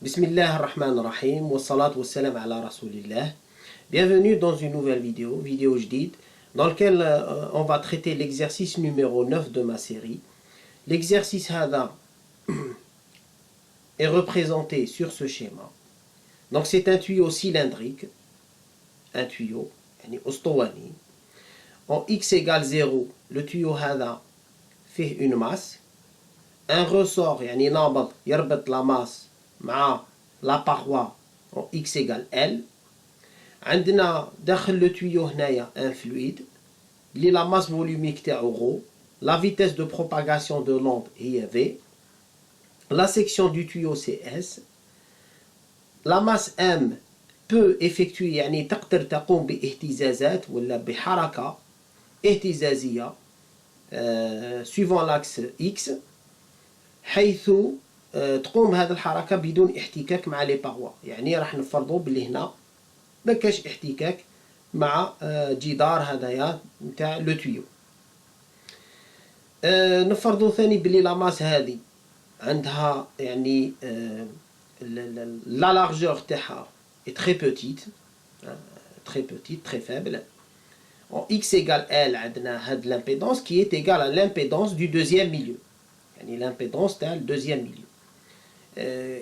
Bismillah ar-Rahman ar-Rahim, wa salatu wa salam ala rasulillah. Bienvenue dans une nouvelle vidéo jdid, dans laquelle on va traiter l'exercice numéro 9 de ma série. L'exercice hada est représenté sur ce schéma. Donc c'est un tuyau cylindrique, un tuyau, yani en x égale 0, le tuyau hada fait une masse, un ressort, yani نابض يربط la masse مع la paroi en x égale L. عندنا داخل le tuyau هنايا un fluide اللي la masse volumique تاعو ρ, la vitesse de propagation de l'onde هي v, la section du tuyau c'est S, la masse M peut effectuer يعني تقدر تقوم باهتزازات ولا بحركة اهتزازية suivant l'axe X حيث تقوم هذه الحركة بدون احتكاك مع لي باروا. يعني راح نفرضوا بلي هنا ما كاش احتكاك مع جدار هذايا نتاع لو تيو. نفرضوا ثاني بلي لا ماس هذه عندها يعني لا لارجور تاعها très petite, très faible. En x égale L عندنا هاد l'impédance qui est égale à l'impédance du deuxième milieu. يعني l'impédance تاع le deuxième milieu.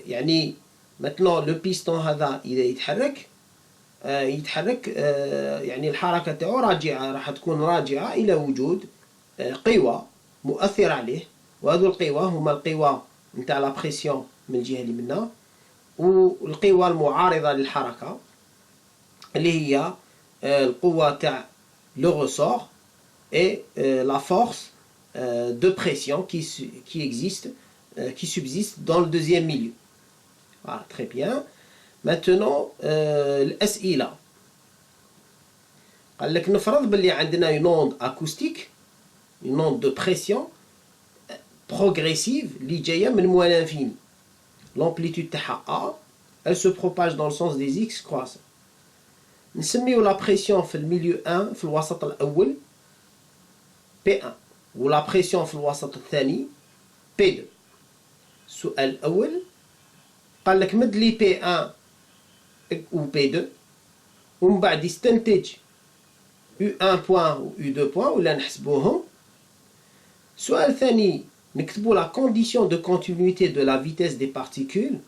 يعني maintenant le piston هذا إذا يتحرك يعني الحركة تاعو راجعة، راح تكون راجعة إلى وجود قوى مؤثرة عليه، وهذو القوى هما القوى نتاع لا بريسيون من الجهة اللي منها، والقوى المعارضة للحركة اللي هي القوة تاع لو ريسور et la force de pression qui subsiste dans le deuxième milieu. Voilà, très bien. Maintenant, الأسئلة. قال لك نفرض باللي عندنا une onde acoustique, une onde de pression progressive اللي جاية من moins l'infini. L'amplitude تاعها A, elle se propage dans le sens des X croissants. نسميو la pression في الميليو 1 في الوسط الأول P1 ولا pression في الوسط الثاني P2. السؤال الأول قال لك مد لي P1 و P2 ومن بعد يستنتج U1 بوان و U2 بوان ولا نحسبوهم. السؤال الثاني نكتبوا la condition de continuité de la vitesse des particules.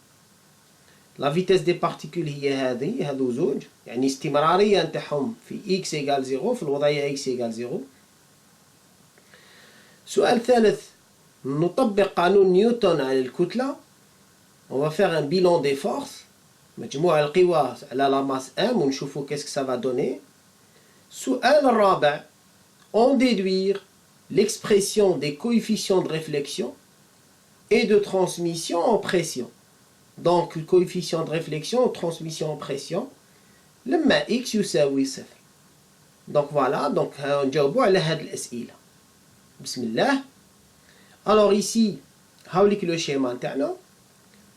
La vitesse des particules هي هذو زوج، يعني استمرارية نتاعهم في x égale 0 في الوضعية x égale 0. السؤال الثالث نطبق قانون نيوتن على الكتلة. On va faire un bilan des forces. مجموع القوى على la masse M ونشوفوا qu'est-ce que ça va donner. السؤال الرابع en déduire l'expression des coefficients de réflexion et de transmission en pression. Donc le coefficient de réflexion ou transmission en pression لما x يساوي 0. Donc voilà, donc نجاوبوا على هاد الأسئلة. Bismillah. Alors ici, هاوليك le schéma نتاعنا.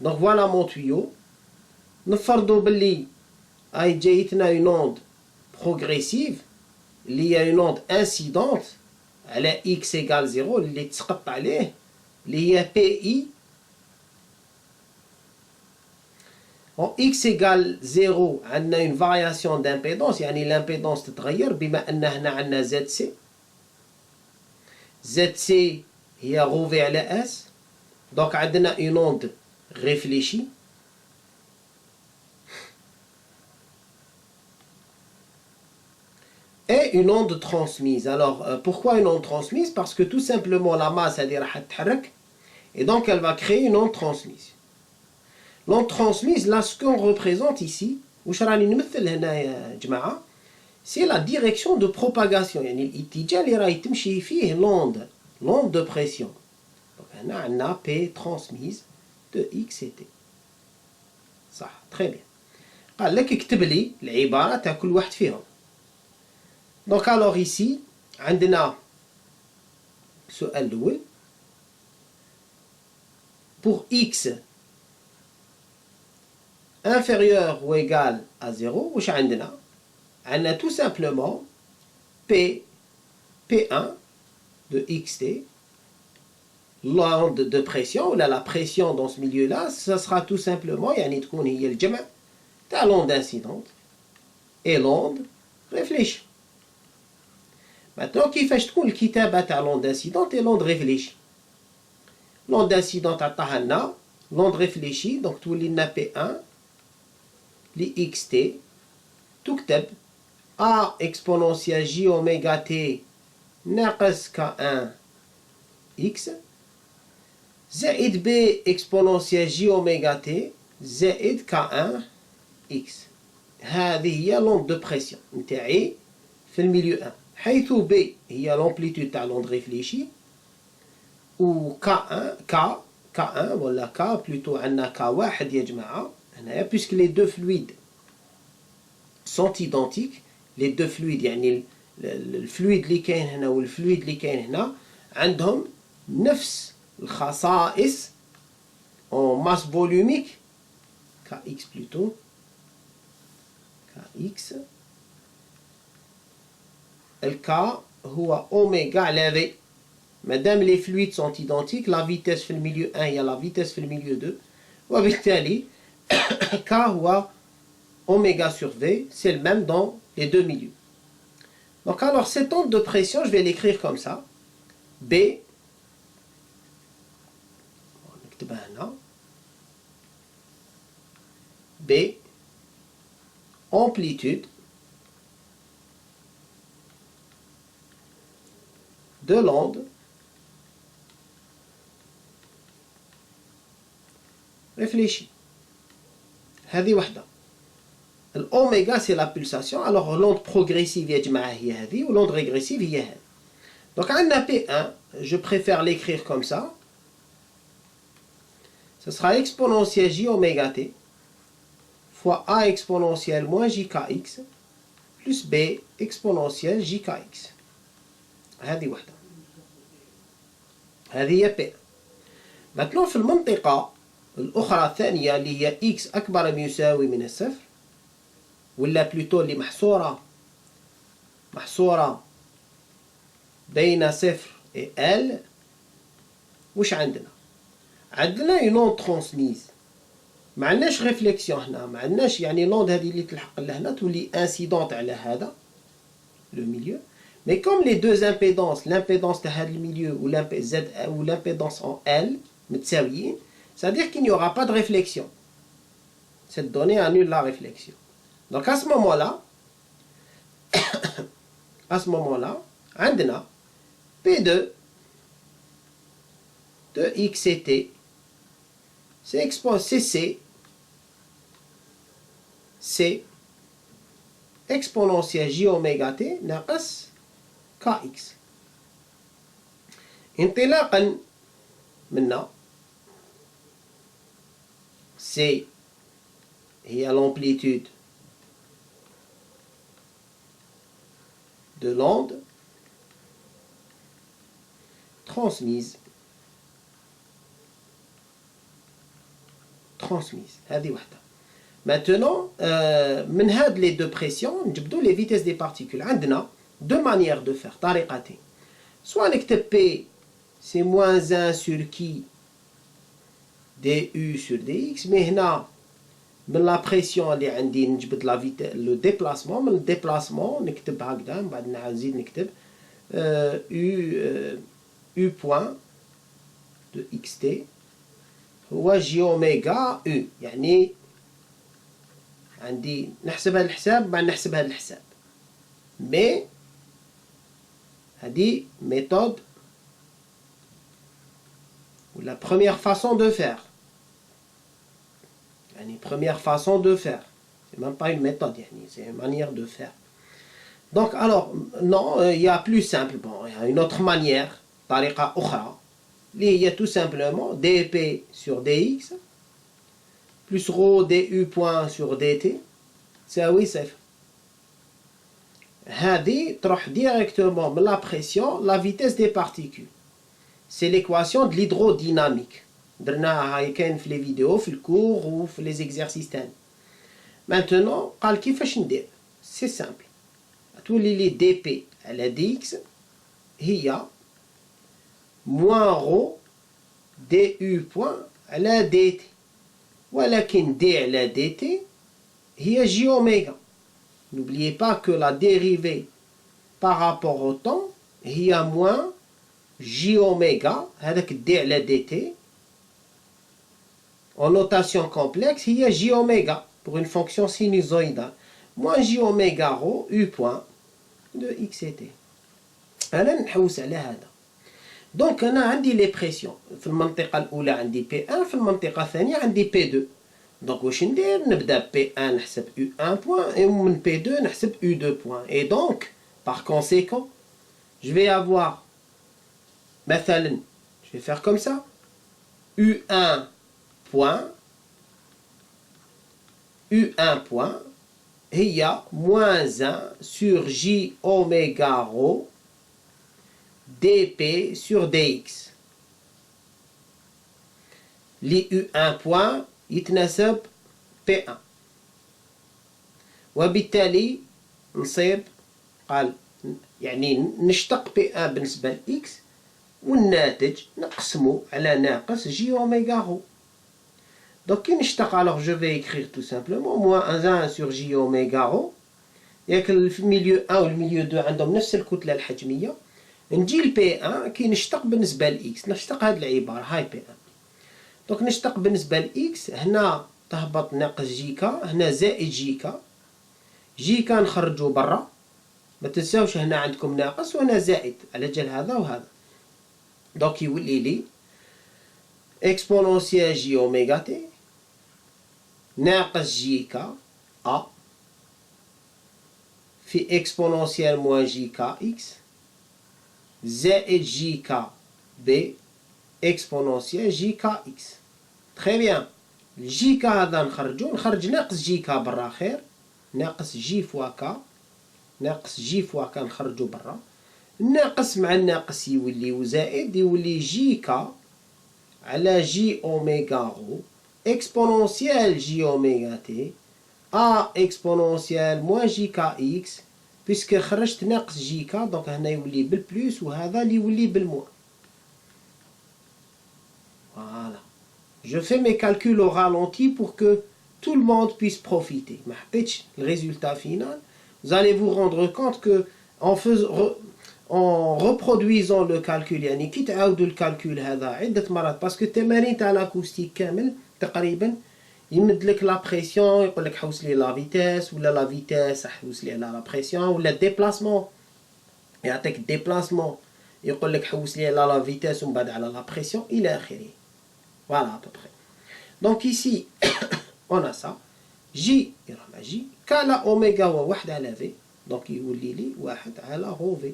Donc voilà mon tuyau. نفرضوا باللي هاي جايتنا une onde progressive اللي هي une onde incidente على x égale 0 اللي تسقط عليه اللي هي PI. En x égale 0 عندنا une variation d'impédance، يعني l'impédance تتغير بما أن هنا عندنا ZC. ZC هي ρV على S. Donc عندنا une onde réfléchie. Et une onde transmise. Alors pourquoi une onde transmise? Parce que tout simplement la masse هذه راح تتحرك et donc elle va créer une onde transmise. L'onde transmise, là, ce qu'on représente ici, وش راني نمثل هنا يا جماعة، c'est la direction de propagation، يعني الاتجاه اللي راهي تمشي فيه l'onde de pression. Donc هنا عندنا P transmise de X et T. صح، très bien. قال لك اكتب لي العبارة تاع كل واحد فيهم. Donc alors ici عندنا السؤال الأول pour X inférieur ou égal à 0 واش عندنا؟ عندنا tout simplement P1 de xt l'onde de pression, ou la pression dans ce milieu-là, ça sera tout simplement, يعني تكون هي الجمع تاع l'onde incidente et l'onde réfléchie. Maintenant, كيفاش تكون الكتابة تاع l'onde incidente et l'onde réfléchie. L'onde incidente عطاها لنا, l'onde réfléchie, donc تولي لنا P1 ل xt تكتب A exponentielle J oméga T ناقص K1 X زائد B exponentielle J oméga T زائد K1 X. هذه هي l'onde de pression نتاعي في الميليو 1 حيث B هي l'amplitude تاع l'onde réfléchie و K1 ولا K plutôt عندنا K1 يا جماعة هنايا puisque les deux fluides sont identiques. Les deux fluides يعني الفلويد اللي كاين هنا والفلويد اللي كاين هنا عندهم نفس الخصائص en masse volumique Kx plutôt Kx الK هو oméga على V. Madame les fluides sont identiques, la vitesse في الميليو 1 هي la vitesse في الميليو 2 وبالتالي K هو oméga sur V, c'est le même dans les deux milieux. Donc alors cette onde de pression, je vais l'écrire comme ça. B, B, amplitude de l'onde réfléchie. هذه واحدة. L'oméga c'est la pulsation, alors l'onde progressive يا جماعة هي هذه و l'onde régressive هي هذه. Donc عندنا P1, je préfère l'écrire comme ça. Ce sera exponentielle J oméga T fois A exponentielle moins JKX plus B exponentielle JKX. هذه واحدة. هذه هي P1. Maintenant في المنطقة الأخرى الثانية اللي هي X أكبر من يساوي من الصفر ولا بلوتو اللي محصورة بين صفر و L. وش عندنا؟ عندنا une onde transmise. ما عندناش ريفليكسيون هنا، ما عندناش يعني لوند هذه اللي تلحق لهنا تولي انسيدونت على هذا لو ميليو. مي كوم لي دو امبيدونس، لامبيدونس تاع هذا الميليو و لامبيدونس en L متساويين، c'est-à-dire qu'il n'y aura pas de réflexion. Cette donnée annule la réflexion. Donc à ce moment-là, عندنا P2 de X et T, c'est exponentielle J oméga T ناقص KX. انطلاقا منا C هي l'amplitude de l'onde transmise. هذه واحدة. Maintenant, من هاد les deux pressions نجبدو les vitesses des particules. عندنا deux manières de faire, طريقتين. Soit نكتب P c'est moins 1 sur qui du sur dx، mais هنا من la pression اللي عندي نجبد la vitesse le déplacement، من le déplacement نكتب هكذا، من بعد نزيد نكتب U point de xt هو جي اوميغا U. يعني عندي نحسب هذا الحساب بعد نحسب هذا الحساب، مي هذه méthode ou la première façon de faire. يعني première façon de faire, c'est même pas une méthode, c'est une manière de faire. Donc alors non, il y a plus simple, bon, il y a une autre manière, طريقة أخرى اللي هي tout simplement dp sur dx plus rho du point sur dt تساوي صفر. هذه تروح directement من la pression la vitesse des particules. C'est l'équation de l'hydrodynamique. درناها هاي كاين في لي فيديو في الكور وفي لي زيكزارسيس تاني. Maintenant قال كيفاش ندير؟ سي سامبل، تولي لي دي بي على دي اكس هي موان رو du point على dt. ولكن d على dt هي j oméga. N'oubliez pas que la dérivée par rapport au temps هي moins j oméga, هذاك d على dt. En notation complexe, il y a j oméga pour une fonction sinusoïdale. Moins j oméga rho u point de x et t. أنا نحوس على هذا. دونك أنا عندي لي بريسيون. في المنطقة الأولى عندي P1، في المنطقة الثانية عندي P2. دونك واش ندير؟ نبدأ P1 نحسب U1 point et من P2 نحسب U2 point. Et donc, par conséquent, je vais avoir مثلا, je vais faire comme ça. U1 point هي moins 1 sur j oméga rho dp sur dx. لي U1 point يتناسب P1. وبالتالي نصيب قال يعني نشتق P1 بالنسبة ل x والناتج نقسمه على ناقص j oméga rho. Donc, كي نشتق, alors je vais écrire tout simplement moins 1 sur j oméga rho. ياك الميليو 1 والميليو 2 عندهم نفس الكتلة الحجمية. نجي ل P1 كي نشتق بالنسبة ل x نشتق هذه العبارة هاي P1. دونك نشتق بالنسبة ل x هنا تهبط ناقص جي كا، هنا زائد جي كا. جي كا نخرجو برا، ما تنساوش هنا عندكم ناقص وهنا زائد على جال هذا وهذا. دونك يولي لي اكسبونونسيال جي اوميغا تي ناقص جي كا ا في اكسبونونسيال موان جي كا اكس زائد جي كا بي اكسبونونسيال جي كا اكس. تري بيان. الجي كا هذا نخرج ناقص جي كا برا خير، ناقص جي فوا كا، ناقص جي فوا كا نخرجو برا، الناقص مع الناقص يولي وزائد، يولي جي كا على جي اوميغا رو اكسبونونسيال جي اوميغا تي ا اكسبونونسيال موان جي كا اكس، بيسك خرجت ناقص جي كا دونك هنا يولي بالبلوس وهذا اللي يولي بالموان. Voilà. Je fais mes calculs au ralenti pour que tout le monde puisse profiter. Le résultat final, vous allez vous rendre compte que en reproduisant le calcul, يعني كي تعاودوا الكالكول هذا عدة مرات، باسكو التمارين تاع لاكوستيك كامل تقريبا يمد لك لا بريسيون، يقول لك حوس لي لا فيتاس، ولا لا فيتاس حوس لي على لا بريسيون، ولا الديبلاسمون يعطيك الديبلاسمون يقول لك حوس لي على لا فيتاس ومن بعد على لا بريسيون الى اخره. Voilà à peu près. Donc ici, on a ça. J, J, K la oméga هو 1 على V. Donc يولي لي 1 على rho V.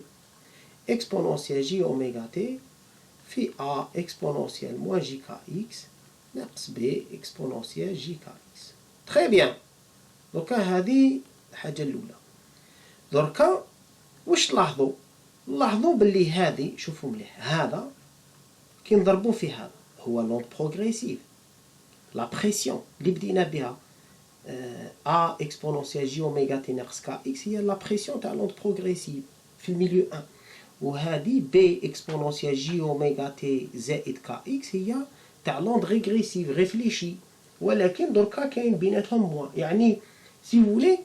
Exponentielle J oméga T في A exponentielle moins JKX ناقص B exponentielle JKX. Très bien. Donc هذه الحاجة الأولى. دركا واش تلاحظوا؟ لاحظوا باللي هذه شوفوا مليح، هذا كي نضربوا في هذا هو لونت بروغريسيف. لا بريسيون اللي بدينا بها ا اكسبونونسيال جي اوميغا تي ناقص كا اكس هي لا بريسيون تاع لونت بروغريسيف في الميليو 1، وهذه بي اكسبونونسيال جي اوميغا تي زائد كا اكس هي تاع لونت ريغريسيف ريفليشي، ولكن دركا كاين بيناتهم موان. يعني سي فولي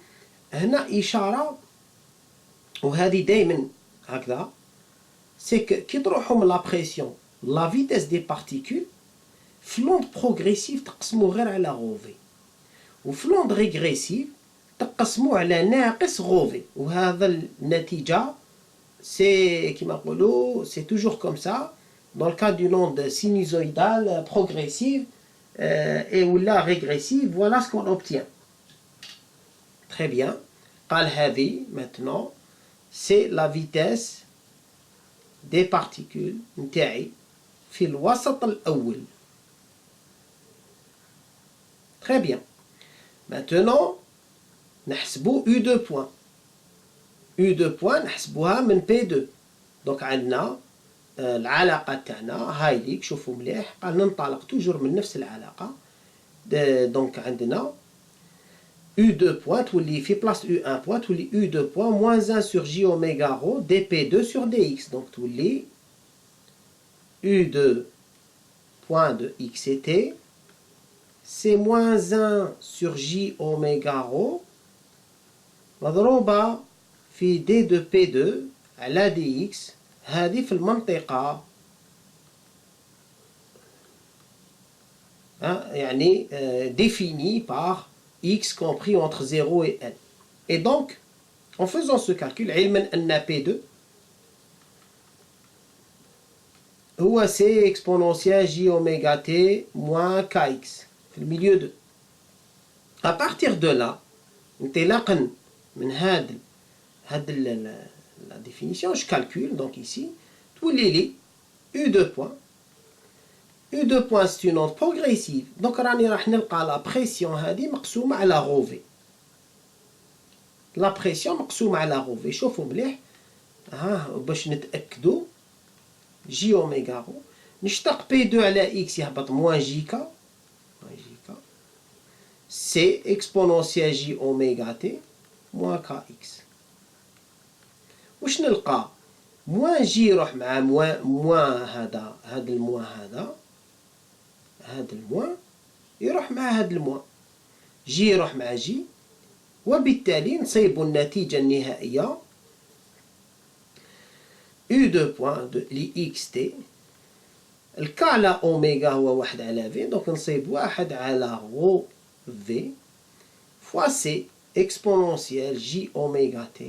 هنا اشاره، وهذه دائما هكذا، سي كي تروحوا من لا بريسيون لا فيتاس دي بارتيكول في لوند بروغريسيف تقسمو غير على غو في، وفي لوند ريغريسيف تقسمو على ناقص غو في، وهذا النتيجة سي كيما نقولو سي توجور كوم سا دون الكا دو لوند سينوزويدال بروغريسيف اي ولا ريغريسيف. فوالا سكون اوبتيان. تري بيان. قال هذه ماتنون سي لا فيتاس دي بارتيكول نتاعي في الوسط الأول. Très bien. Maintenant, نحسبو U2 point. U2 point نحسبوها من P2. دونك عندنا العلاقة تاعنا هاي ليك شوفوا مليح، قال ننطلق توجور من نفس العلاقة. دونك عندنا U2 point تولي في بلاص U1 point تولي U2 point moins 1 sur J oméga rho dP2 sur dx. دونك تولي U2 point de x et t, c'est moins 1 sur j oméga rho مضروبة في d de p2 على dx هذه في المنطقة يعني définie par x compris entre 0 et n. Et donc, en faisant ce calcul, علما أن p2 هو c exponentielle j oméga t moins kx في المilieu 2. À partir de là, انطلاقا من هذا la définition, je calcule donc ici تولي لي u2 point. U2 point c'est une onde progressive, donc راني راح نلقى la pression هذه مقسومة على rho v. La pression مقسومة على rho v. شوفوا مليح باش نتأكدوا j oméga rho نشتق P2 على x يهبط moins jk c exponentielle j oméga t moins kx. واش نلقى moins j يروح مع moins هذا الموان هذا الموان يروح مع هذا الموان j يروح مع j وبالتالي نصيب النتيجة النهائية u2 point de l'xt الك على اوميغا هو 1 على v donc نصيب 1 على rho v fois c exponentielle j oméga t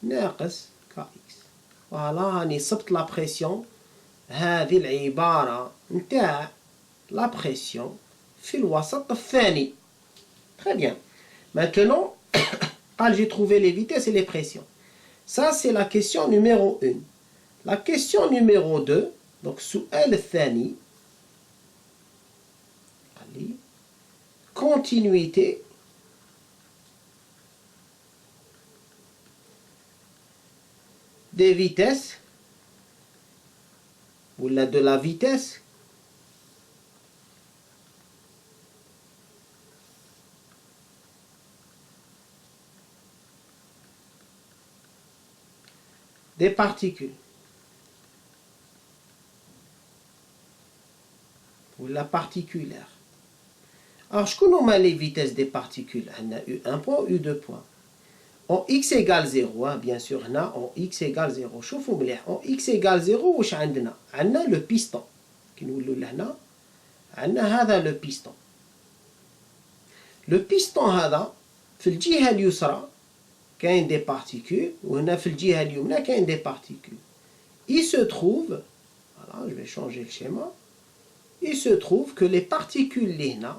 ناقص kx. فوالا راني صبت لا بريسيون هذه العبارة نتاع لا بريسيون في الوسط الثاني. Très bien. Maintenant, j'ai trouvé les vitesses et les pressions. Ça, c'est la question numéro 1. La question numéro 2, donc السؤال الثاني continuité des vitesses ou de la vitesse des particules ou la particulaire. Alors, je connais les vitesses des particules. On a U1 point, U2 point. En x égale 0, bien sûr, on a en x égale 0. شوفوا مليح. En x égale 0, واش عندنا؟ عندنا le piston. كي نقولوا لهنا عندنا هذا le piston. Le piston هذا في الجهة اليسرى كاين des particules وهنا في الجهة اليمنى كاين des particules. Il se trouve, voilà, je vais changer le schéma. Il se trouve que les particules اللي هنا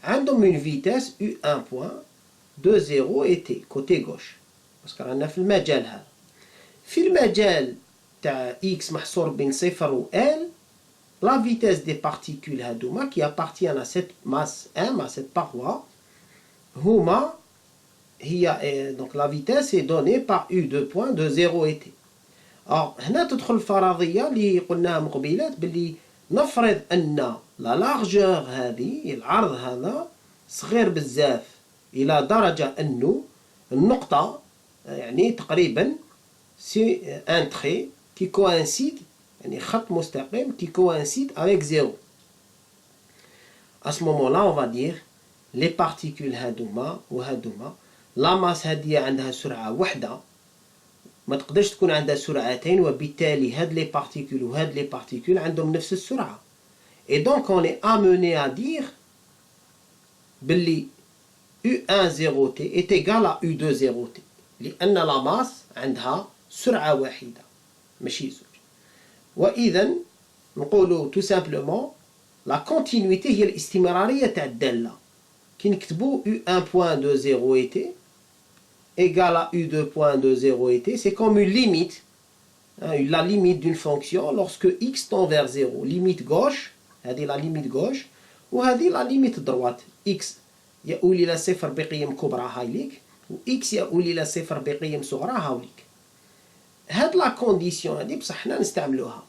عندهم une vitesse U1 point de 0 et t côté gauche parce que رانا في المجال هذا. في المجال تاع x محصور بين 0 و L, la vitesse des particules هذوما qui appartiennent à cette masse M, à cette paroi, هما هي donc la vitesse est donnée par U2 point de 0 et t. Alors هنا تدخل الفرضية اللي قلناها من قبيلات باللي نفرض أن لا لارجور هذه العرض هذا صغير بزاف إلى درجة أنه النقطة يعني تقريبا سي ان تري كي كوانسيد يعني خط مستقيم كي كوانسيد avec 0. À ce moment-là, on va dire les particules هادوما وهادوما لا ماس هذه عندها سرعة وحدة ما تقدرش تكون عندها سرعتين وبالتالي هاد لي بارتيكول وهاد لي بارتيكول عندهم نفس السرعة. Et donc on est amené à dire باللي U1 0T est égal à U2 0T لأن لا ماس عندها سرعة واحدة ماشي زوج. وإذا نقولوا tout simplement la continuité هي الاستمرارية تاع الدالة. كي نكتبوا U1 point de 0 et T égale à U2 point de 0 et T, c'est comme une limite, la limite d'une fonction lorsque x tend vers 0. Limite gauche, هذه la limite gauche, وهذه la limite droite. x يؤول إلى صفر بقيم كبرى هايليك و x يؤول إلى صفر بقيم صغرى هاوليك. هاد la condition هذه بصح حنا نستعملوها.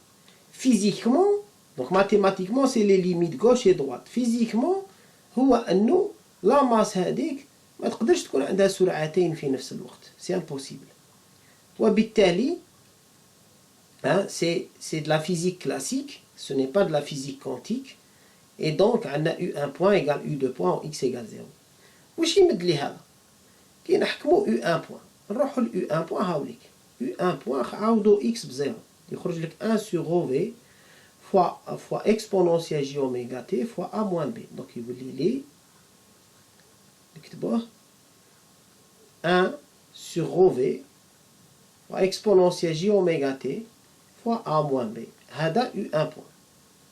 Physiquement, donc mathématiquement c'est les limites gauche et droite. Physiquement هو أنه la masse هذيك ما تقدرش تكون عندها سرعتين في نفس الوقت. C'est impossible. وبالتالي c'est de la physique classique, ce n'est pas de la physique quantique. et donc عندنا U1 point égale U2 point و X égale 0. واش يمد لي هذا؟ كي نحكمو U1 point نروحو ل U1 point هاوليك U1 point عاودو X بزيرو يخرج لك 1 sur OV fois exponentielle J oméga T fois A moins B. Donc يولي لي نكتبوه 1 sur OV fois exponentielle J oméga T fois A moins B. هذا U1 point.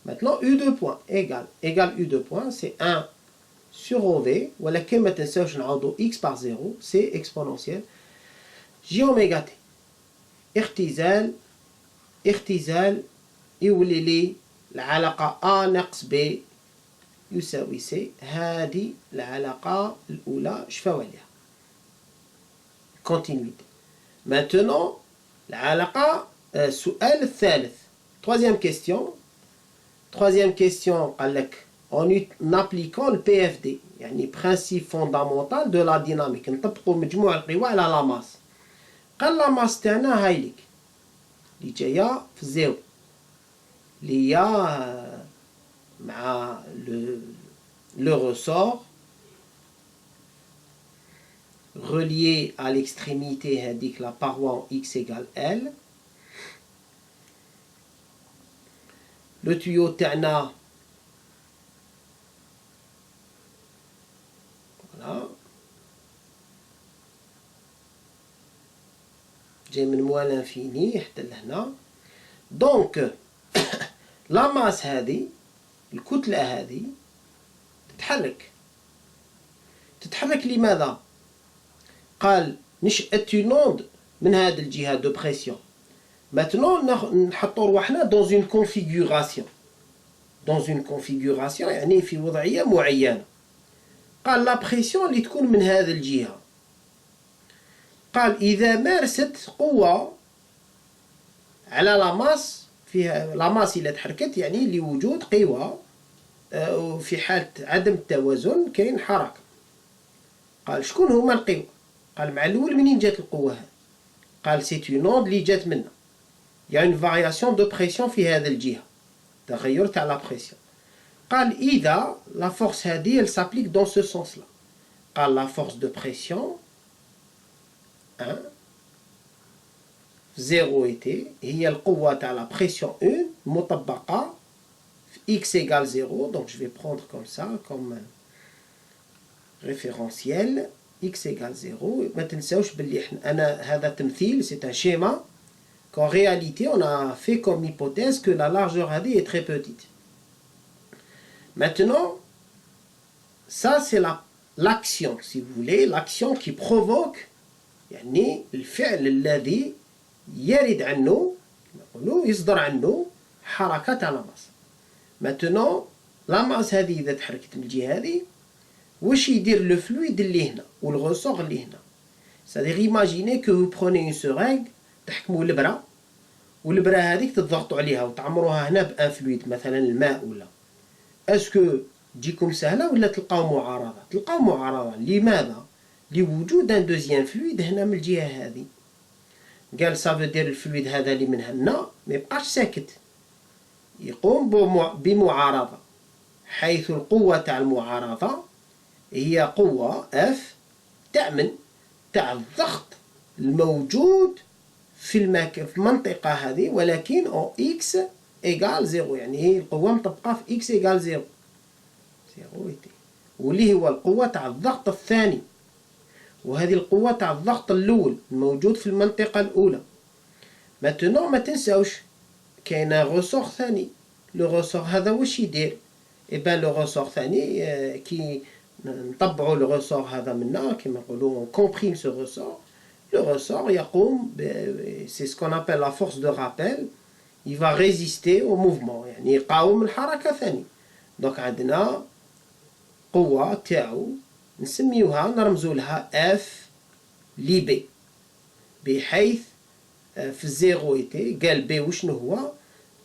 Maintenant U2 point égale U2 point, c'est 1 sur OV, ولكن ما تنساوش نعوضو X par 0, c'est exponentielle J oméga T. اختزال يولي لي العلاقة A ناقص B يساوي C. هذه العلاقة الأولى شفاو عليها. Continuité. Maintenant العلاقة السؤال الثالث. Troisième question قال لك en appliquant le PFD يعني principe fondamental de la dynamique نطبقوا مجموع القوى على لا ماس. قال لا ماس تاعنا هاي ليك اللي جايه في الزيرو اللي هي مع le ressort relié à l'extrémité indique la paroi en X égale L. Le tuyau تاعنا voilà جاي من موال انفيني حتى لهنا. دونك لا ماس هذه الكتلة هذه تتحرك لماذا؟ قال نشأت نوند من هذه الجهة دو بريسيون. Maintenant نحطو رواحنا dans une configuration يعني في وضعية معينة. قال لا بريسيون اللي تكون من هذه الجهة قال إذا مارست قوة على لاماس فيها لاماس إلا تحركت يعني لوجود قوة في حالة عدم التوازن كاين حركة. قال شكون هما القوة؟ قال مع الأول منين جات القوة هذه؟ قال سيت اون اوند اللي جات منا. يعني une variation de pression في هذه الجهة تغير تاع لا بريسيون. قال إذا لا فورس هذه elle s'applique dans ce sens là. قال لا فورس دو بريسيون 1 0 ايتي هي القوة تاع لا بريسيون 1 مطبقة في x égale 0. Donc je vais prendre comme ça comme référentiel x égale 0. ما تنساوش باللي أنا هذا تمثيل c'est un schéma qu'en réalité on a fait comme hypothèse que la largeur هذه est très petite. Maintenant ça c'est l'action si vous voulez, l'action qui provoque يعني الفعل الذي يرد عنه يصدر عنه حركة تاع لاماس. Maintenant لاماس هذه إذا تحركت من الجهة هذه واش يدير لو فلويد اللي هنا والغوسور اللي هنا. C'est-à-dire imaginez que vous prenez une seringue تحكموا الإبرة والإبرة هذيك تضغطوا عليها وتعمروها هنا بأن فلويد مثلا الماء ولا اسكو تجيكم سهلة ولا تلقاو معارضة؟ تلقاو معارضة. لماذا؟ لوجود ان دوزيام فلويد هنا من الجهة هذه. قال سافو دير الفلويد هذا اللي من هنا ما يبقاش ساكت يقوم بمعارضة حيث القوة تاع المعارضة هي قوة F تاع الضغط الموجود في المنطقة هذه ولكن أو X إيجال 0 يعني هي القوة مطبقة في X إيجال 0 واللي هو القوة تاع الضغط الثاني وهذه القوة تاع الضغط الأول الموجود في المنطقة الأولى. Maintenant ما تنساوش كاين غوسور ثاني. لو غوسور هذا واش يدير؟ إبان لو غوسور ثاني كي نطبعوا لو غوسور هذا منا كيما نقولوا كومبريم سو غوسور. لو غوسور يقوم سي سكون ابل لا فورس دو رابيل il va résister au mouvement يعني يقاوم الحركة ثاني. دونك عندنا قوة تاعو نسميوها نرمزو لها F لي بي بحيث في الزيرو ايتي قال بي وشنو هو؟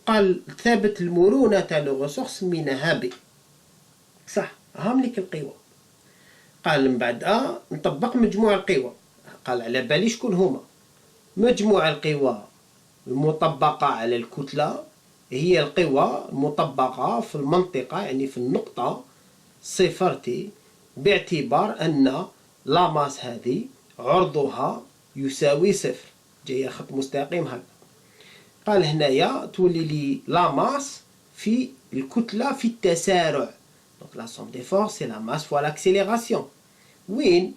قال ثابت المرونة تاع لو غوسور سميناها بي صح هام ليك القوى. قال من بعد نطبق مجموع القوى. قال على بالي شكون هما مجموع القوى المطبقة على الكتلة هي القوى المطبقة في المنطقة يعني في النقطة صفر تي، باعتبار أن لا ماس هذه عرضها يساوي صفر، جاية خط مستقيم هكذا. قال هنايا تولي لي لا ماس في الكتلة في التسارع. دونك لا سوم دي فورس سي لا ماس فوا لاكسيليراسيون. وين؟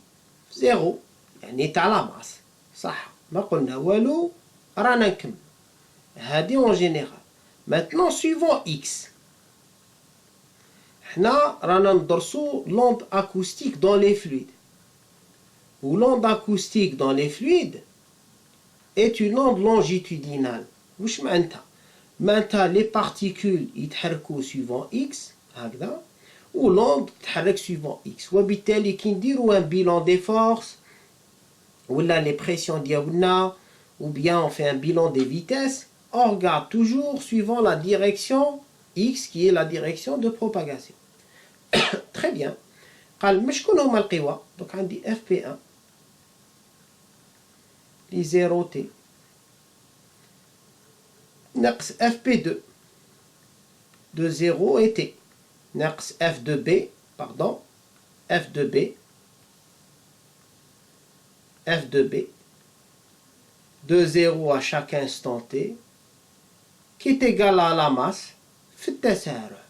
زيرو، يعني تاع لا ماس. صح، ما قلنا والو، رانا نكمل. هادي اون جينيرال. ماتنون سويفون اكس، حنا رانا ندرسو لوند اكوستيك دون لي فلويد. و لوند اكوستيك دون لي فلويد est une onde longitudinale. واش معناتها؟ معناتها لي بارتيكول يتحركوا سويفون اكس هكذا، و لوند تتحرك سويفون اكس، وبالتالي كي نديرو ان بيلون دي فورس ولا لي بريسيون ديالنا ou bien on fait un bilan des vitesses, on regarde toujours suivant la direction x qui est la direction de propagation. Très bien. قال مش شكون هما القوى؟ دونك عندي اف بي 1 لي 0 تي ناقص اف بي 2 de 0 et t ناقص اف 2 بي pardon اف 2 بي f de b de 0 à chaque instant t qui est égal à la masse في التسارع.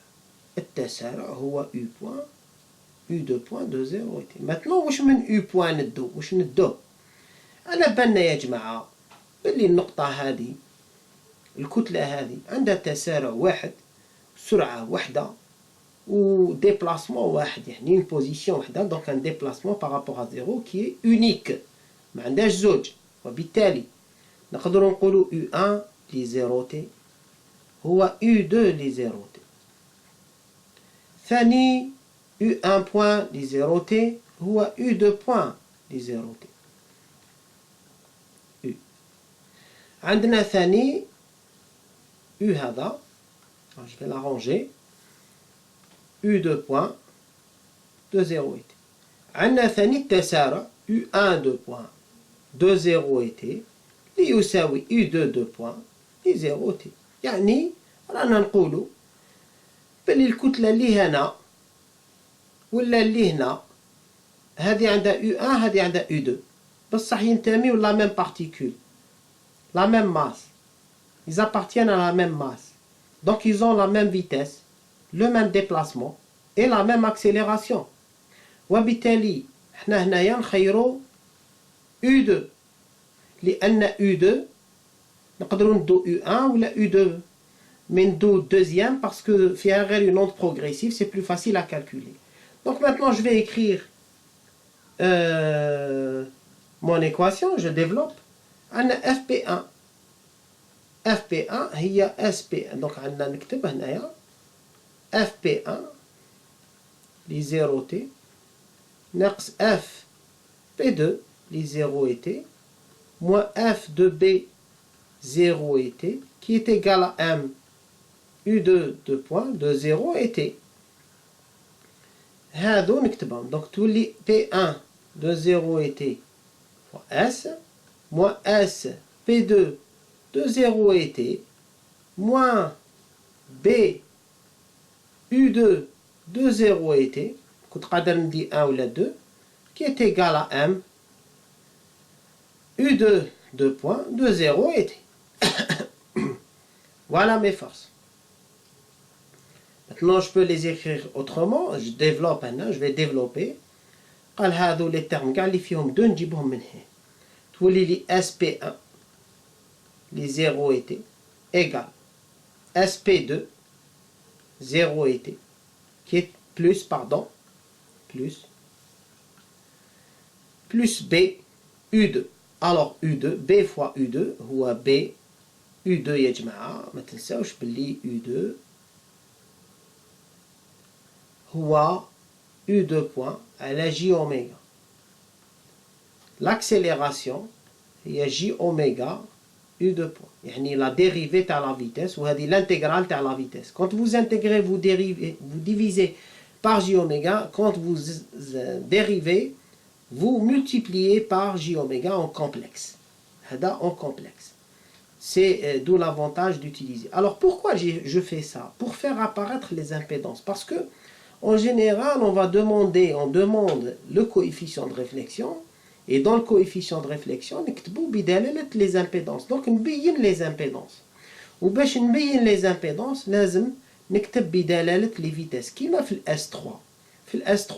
التسارع هو u point u2 point de 0 t. Maintenant واش من u point ندو؟ واش ندو؟ على بالنا يا جماعة بلي النقطة هذه الكتلة هذه عندها تسارع واحد، سرعة واحدة، و déplacement واحد، يعني une position واحدة. donc un déplacement par rapport à 0 qui est unique، ما عندهاش زوج. وبالتالي نقدروا نقولوا U1 لي 0 تي هو U2 لي 0 تي. ثاني U1 بوان لي 0 تي هو U2 بوان لي 0 تي. U عندنا ثاني U هذا، je vais l'arranger، U2 بوان de 0 تي. عندنا ثاني التسارع U1 2 بوان de 0 تي اللي يساوي U2 2 بوان ل 0 تي. يعني رانا نقولوا بلي الكتلة اللي هنا ولا اللي هنا هذه عندها U1 هذه عندها U2، بصح ينتميو لا ميم بارتيكول، لا ميم ماس. ils appartiennent à la même masse. donc ils ont la même vitesse, le même déplacement et la même accélération. وبالتالي حنا هنايا نخيروا U2 لأن U2 نقدروا ندو U1 ولا U2، mais ندو deuxième parce que فيها غير une onde progressive, c'est plus facile à calculer. Donc maintenant je vais écrire mon équation, je développe. عندنا FP1 FP1 هي SP1، donc عندنا نكتب هنايا FP1 لي 0 t ناقص FP2 les 0 et t, moins f de b 0 et t, qui est égal à m u2 de point de 0 et t. هذو نكتبهم. donc تولي p1 de 0 et t fois s, moins s p2 de 0 et t, moins b u2 de 0 et t, كنت قادر ندي 1 ولا 2, qui est égal à m U2 2 points de 0 et t. Voilà mes forces. Maintenant je peux les écrire autrement. Je développe هنا, je vais développer. قال هذو les termes كاع اللي فيهم 2 نجيبهم من هنا. تولي لي SP1 les 0 et t égale SP2 0 et t qui est plus B U2. alors U2 B fois U2 هو B U2 يا جماعة ما تنساوش باللي U2 هو U2 point على J oméga. l'accélération هي J oméga U2 point يعني la dérivée تاع la vitesse وهذه l'intégrale تاع la vitesse. quand vous intégrez vous dérivez vous divisez par J oméga. quand vous dérivez vous multipliez par J oméga en complexe. هذا en complexe. C'est d'où l'avantage d'utiliser. Alors pourquoi je fais ça? Pour faire apparaître les impédances. Parce que en général, on demande le coefficient de réflexion. Et dans le coefficient de réflexion, on met les impédances. Donc on met les impédances. Ou باش نبين les impédances, لازم نكتب بدلالة les vitesses. كيما في S3. في S3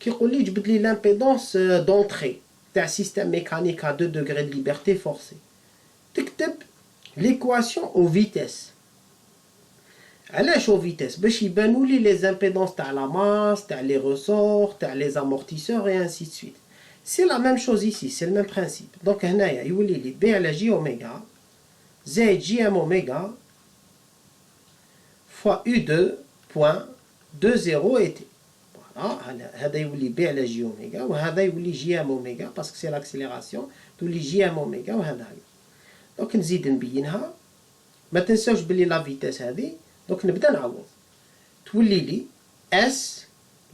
كيقول لي جبد لي l'impédance d'entrée تاع système mécanique à 2 degrés de liberté forcée. تكتب l'équation aux vitesses. علاش aux vitesses؟ باش يبانوا لي les impédances تاع la masse, تاع les ressorts, تاع les amortisseurs et ainsi de suite. C'est la même chose ici, c'est le même principe. Donc هنايا يولي لي B على J oméga زائد JM oméga fois U2 point 2 0 et T. Voilà, هذا يولي B على J oméga وهذا يولي JM oméga parce que c'est l'accélération تولي JM oméga وهذا هي. Donc نزيد نبينها. ما تنساوش بلي لا فيتاس هذه. Donc نبدا نعوض. تولي لي S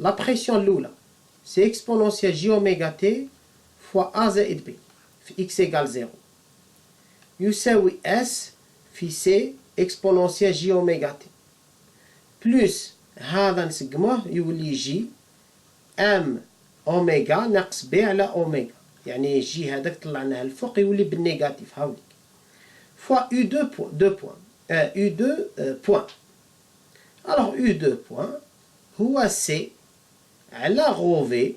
la pression الاولى c'est exponentielle J oméga T fois A زائد B في X égale 0. يساوي S في C exponentielle J oméga T plus هذا نسقموه يولي J M اوميغا ناقص B على اوميغا. يعني جي هذاك طلعناه الفوق يولي بالنيجاتيف هاوليك fois U2 point 2 points U2 point. Alors U2 point هو C على rho V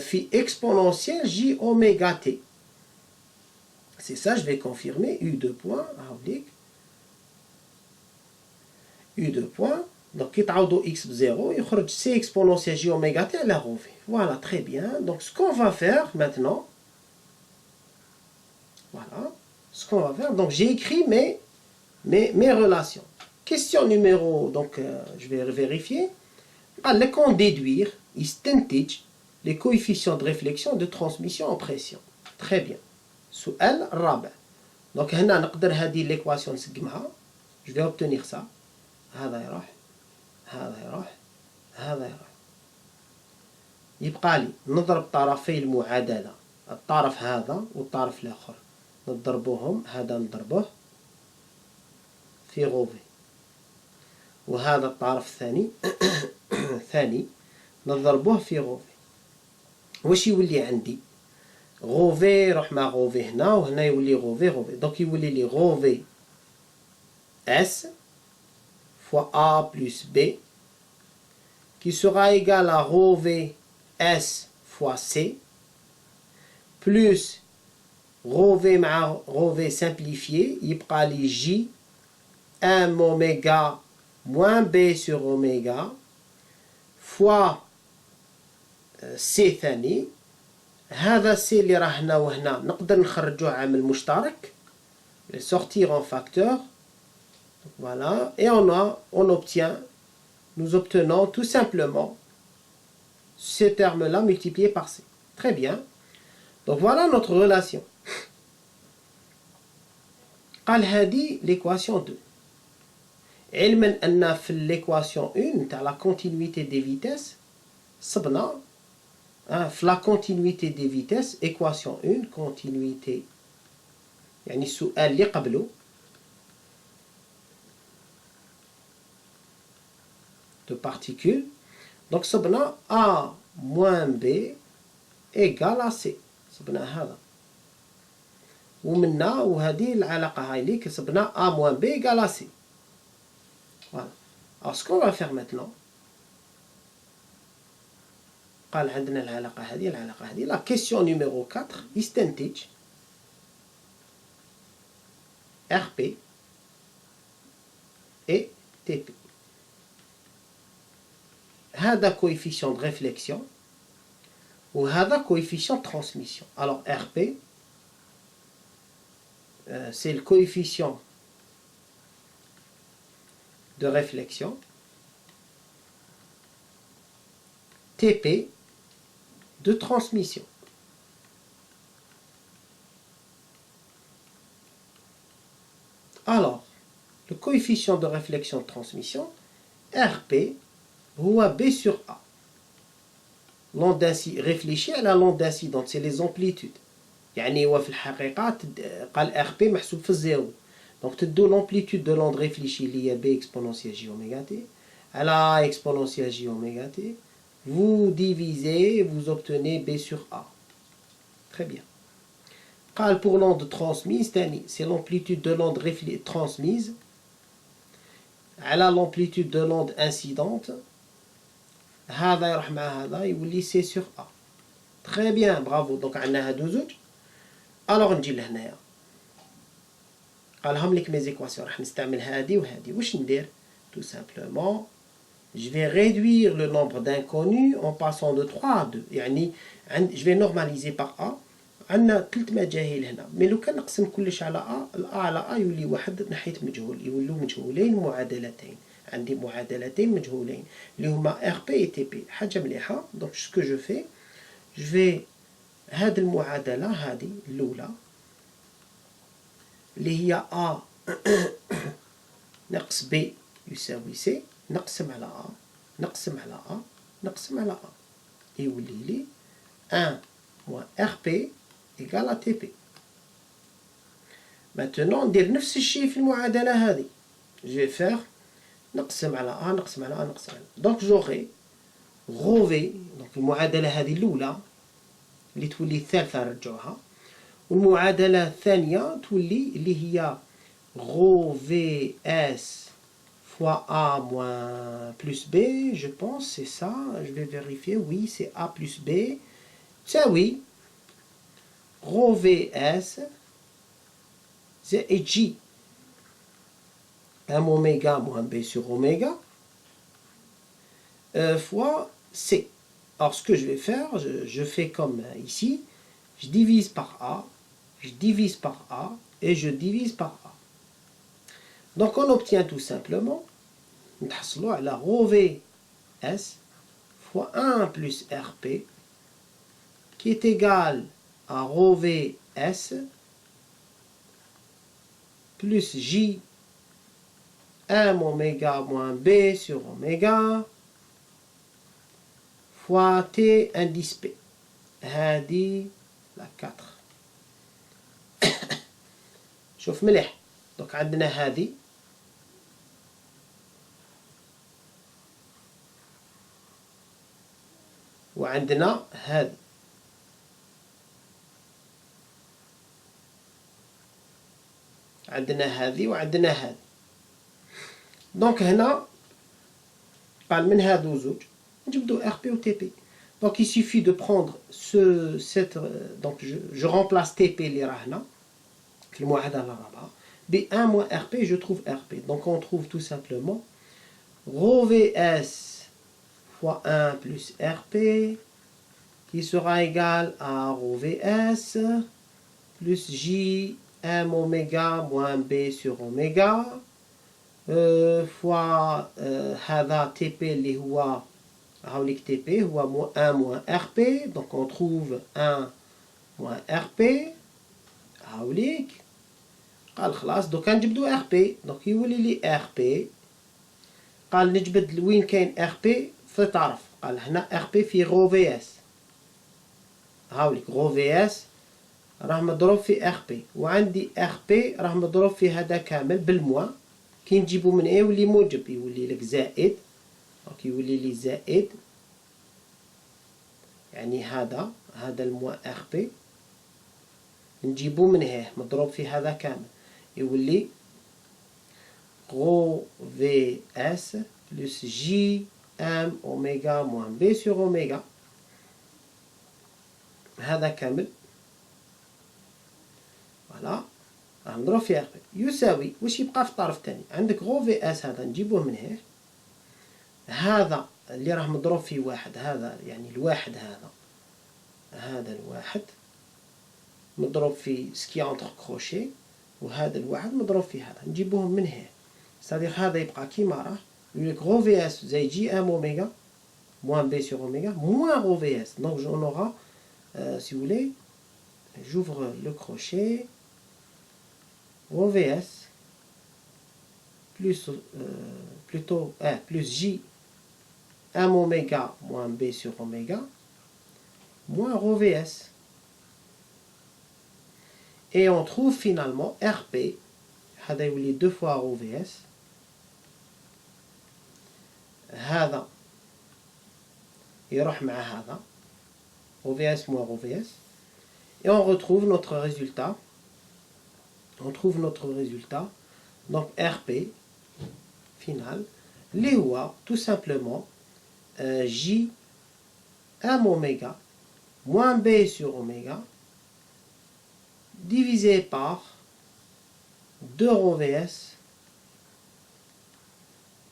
في exponentielle J oméga T. C'est ça, je vais confirmer. U2 point هاوليك U2 point. Donc, qui تعوضوا x بزيرو يخرج c exponentielle j oméga t à la rho v. Voilà, très bien. Donc, ce qu'on va faire maintenant, voilà, ce qu'on va faire. Donc, j'ai écrit mes relations. Question numéro, donc, je vais vérifier. قال qu'on déduire, يستنتج les coefficients de réflexion de transmission en pression. Très bien. سؤال الرابع. Donc, هنا نقدر هذه l'équation نسقمها. Je vais obtenir ça. هذا يروح هذا يروح هذا يروح. يبقى لي نضرب طرفي المعادلة الطرف هذا والطرف الآخر نضربوهم. هذا نضربوه في غوفي وهذا الطرف الثاني ثاني نضربوه في غوفي. واش يولي عندي؟ غوفي يروح مع غوفي هنا وهنا يولي غوفي. دونك يولي لي غوفي S fois A plus B qui sera égal à rho V S fois C plus rho V مع rho V simplifié يبقى لي J M oméga moins B sur oméga fois C ثاني. هذا C اللي راه هنا وهنا نقدر نخرجوه عامل مشترك sortir en facteur. Voilà, et nous obtenons tout simplement ce terme-là multiplié par C. Très bien. Donc voilà notre relation. قال هذه l'équation 2. علما أن في l'équation 1 تاع la continuité des vitesses صبنا في la continuité des vitesses équation 1 continuité يعني السؤال اللي قبله de particules. Donc صبنا A moins B égale à C. صبنا هذا ومنا وهذه العلاقة هاي اللي كسبنا A moins B égale à C. Voilà. Alors ce qu'on va faire maintenant قال عندنا العلاقة هذه la question numéro 4 يستنتج RP et TP. هذا coefficient de réflexion وهذا coefficient de transmission. Alors RP c'est le coefficient de réflexion. TP de transmission. Alors, le coefficient de réflexion de transmission, RP, هو B sur A. L'onde réfléchie à la l'onde incidente, c'est les amplitudes. يعني هو في الحقيقة قال ار بي محسوب في الزيرو. دونك تدو لامبليتود دو لوند ريفليشي اللي هي بي اكسبونونسيال جي اوميغا تي على اكسبونونسيال جي اوميغا تي. Vous divisez, vous obtenez B sur A. Très bien. قال pour l'onde transmise, c'est l'amplitude de l'onde transmise على l'amplitude de l'onde incidente. هذا يروح مع هذا يولي C sur A. Très bien, bravo. Donc عندنا هادو زوج. Alors نجي لهنايا. قالهم لك mes équations راح نستعمل هادي وهادي. واش ندير؟ Tout simplement, je vais réduire le nombre d'inconnus en passant de 3 à 2. يعني je vais normaliser par A. عندنا 3 مجاهيل هنا، مي لو كان نقسم كلش على A، الA على A يولي واحد ناحية مجهول، يولوا مجهولين معادلتين. عندي معادلتين مجهولين اللي هما RP et TP. حاجة مليحة. دونك شكو جو في، جو في هاد المعادلة هادي الأولى اللي هي A ناقص B يساوي C، نقسم على A نقسم على A نقسم على A، يولي لي 1 moins RP égale à TP. Maintenant ندير نفس الشيء في المعادلة هذه. je vais faire نقسم على A نقسم على A نقسم على A. donc j'aurai rho V. donc المعادلة هذه الأولى اللي تولي الثالثة نرجعوها، والمعادلة الثانية تولي اللي هي rho VS fois A moins plus B. je pense c'est ça, je vais vérifier. oui, c'est A plus B. ça oui, rho VS c'est J M oméga moins B sur oméga fois C. Alors ce que je vais faire, je fais comme ici, je divise par A, je divise par A et je divise par A. Donc on obtient tout simplement نحصلوا على rho VS fois 1 plus RP qui est égal à rho VS plus J M oméga moins B sur oméga fois T indice P. هذه لا 4. شوف مليح. دونك عندنا هذه وعندنا هذه. عندنا هذه وعندنا هذه. دونك هنا قال من هادو زوج نجبدو RP و TP. donc il suffit de prendre donc je remplace TP اللي راه هنا في المعادلة الرابعة ب 1 moins RP. je trouve RP. donc on trouve tout simplement rho VS fois 1 plus RP qui sera égal à rho VS plus J M oméga moins B sur oméga fois هذا TP اللي هو هاوليك TP هو 1 moins RP. donc on trouve 1 moins RP هاوليك. قال خلاص دوكا نجبدو RP. donc يولي لي RP. قال نجبد وين كاين RP في طرف. قال هنا RP في rho VS. هاوليك rho VS راه مضروب في RP وعندي RP راه مضروب في هذا كامل بالموا. كي نجيبو من A يولي موجب يولي لك زائد. دونك يولي لي زائد يعني هذا الموا RP نجيبو من هيه مضروب في هذا كامل يولي rho VS plus J M oméga moins B sur oméga. هذا كامل فوالا راه مضروب في RP يساوي واش يبقى في الطرف الثاني. عندك rho VS هذا نجيبوه من هيه. هذا اللي راه مضروب في واحد هذا يعني الواحد هذا الواحد مضروب في سكي انتر كروشي وهذا الواحد مضروب في هذا نجيبوهم من هيه. c'est-à-dire هذا يبقى كيما راه يقول لك rho VS زائد J M oméga moins B sur oméga moins rho VS. donc on aura si vous voulez j'ouvre le crochet rho VS plus plutôt plus J M oméga moins B sur oméga moins rho VS. Et on trouve finalement RP, هذا يولي 2 fois rho VS. هذا يروح مع هذا rho VS moins rho VS. Et on retrouve notre résultat. On trouve notre résultat. Donc RP final, اللي هو tout simplement J M oméga moins B sur oméga divisé par 2 rho VS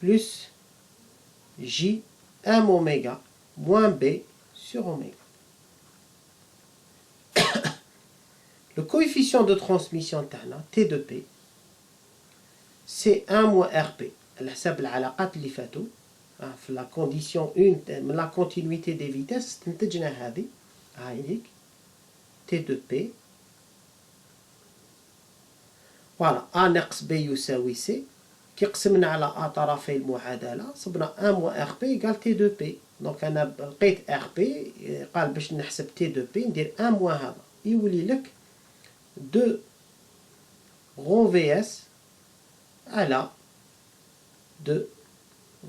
plus J M oméga moins B sur oméga. Le coefficient de transmission T de P c'est 1 moins RP. على حساب العلاقات اللي فاتوا في لا كونديسيون 1 من لا كونتينيتي دي فيتاس استنتجنا هذه هاي هيك تي دو بي فوالا ا ناقص بي يساوي سي كي قسمنا على ا طرفي المعادله صبنا 1 موان ار بي يقال تي دو بي. دونك انا لقيت ار بي قال باش نحسب تي دو بي ندير 1 موان هذا يولي لك 2 غون في اس على 2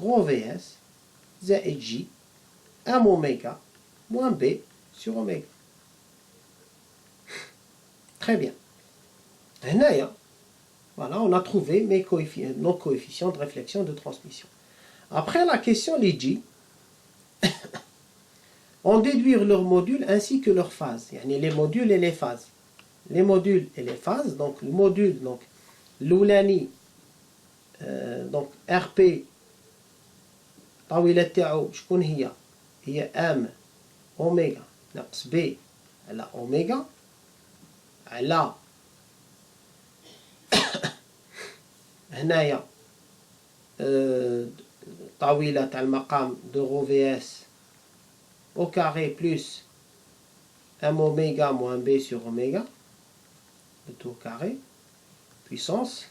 rho VS زائد J M oméga moins B sur oméga. Très bien. هنايا voilà, on a trouvé nos coefficients de réflexion de transmission. Après la question les J on déduire leurs modules ainsi que leurs phases. يعني les modules et les phases. Les modules et les phases. Donc le module donc l'oulani donc RP طاولة تاعو شكون هي؟ هي ام اوميغا ناقص بي على اوميغا على هنايا طاولة تاع المقام دو رو في اس او كاري بلس ام اوميغا موان بي سور اوميغا le tout carré puissance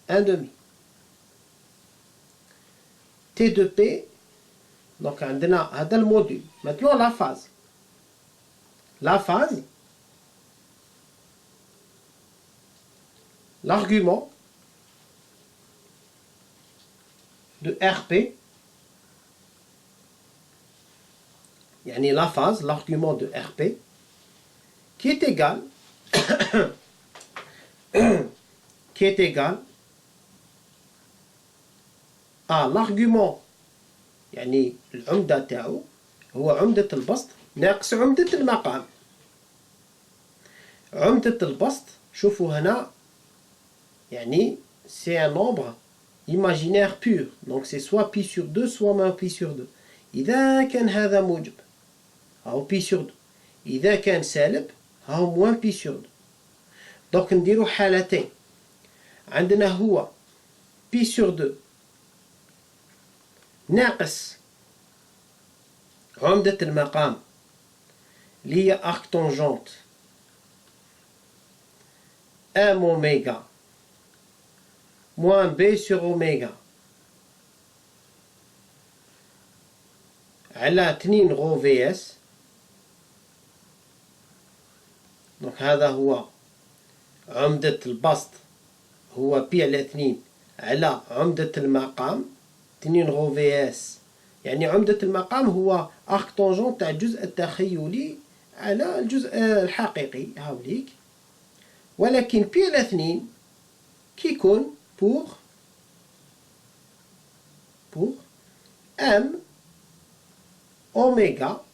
1 demi. T de P, donc on a le module. Maintenant la phase. La phase, l'argument de RP, yani la phase, l'argument de RP, qui est égal à l'argument يعني العمدة تاعو هو عمدة البسط ناقص عمدة المقام. عمدة البسط شوفوا هنا يعني c'est un nombre imaginaire pur donc c'est soit pi sur 2 soit moins pi sur 2. إذا كان هذا موجب هاو pi sur 2 إذا كان سالب هاو moins pi sur 2. donc نديرو حالتين عندنا هو pi sur 2 ناقص عمدة المقام اللي هي arc tangente M oméga moins B sur oméga على 2 rho VS. donc هذا هو عمدة البسط هو بي على 2 على عمدة المقام 2 رو في اس يعني عمدة المقام هو ارك طونجون تاع الجزء التخيلي على الجزء الحقيقي هاوليك ولكن بي على 2 كيكون بور ام اوميغا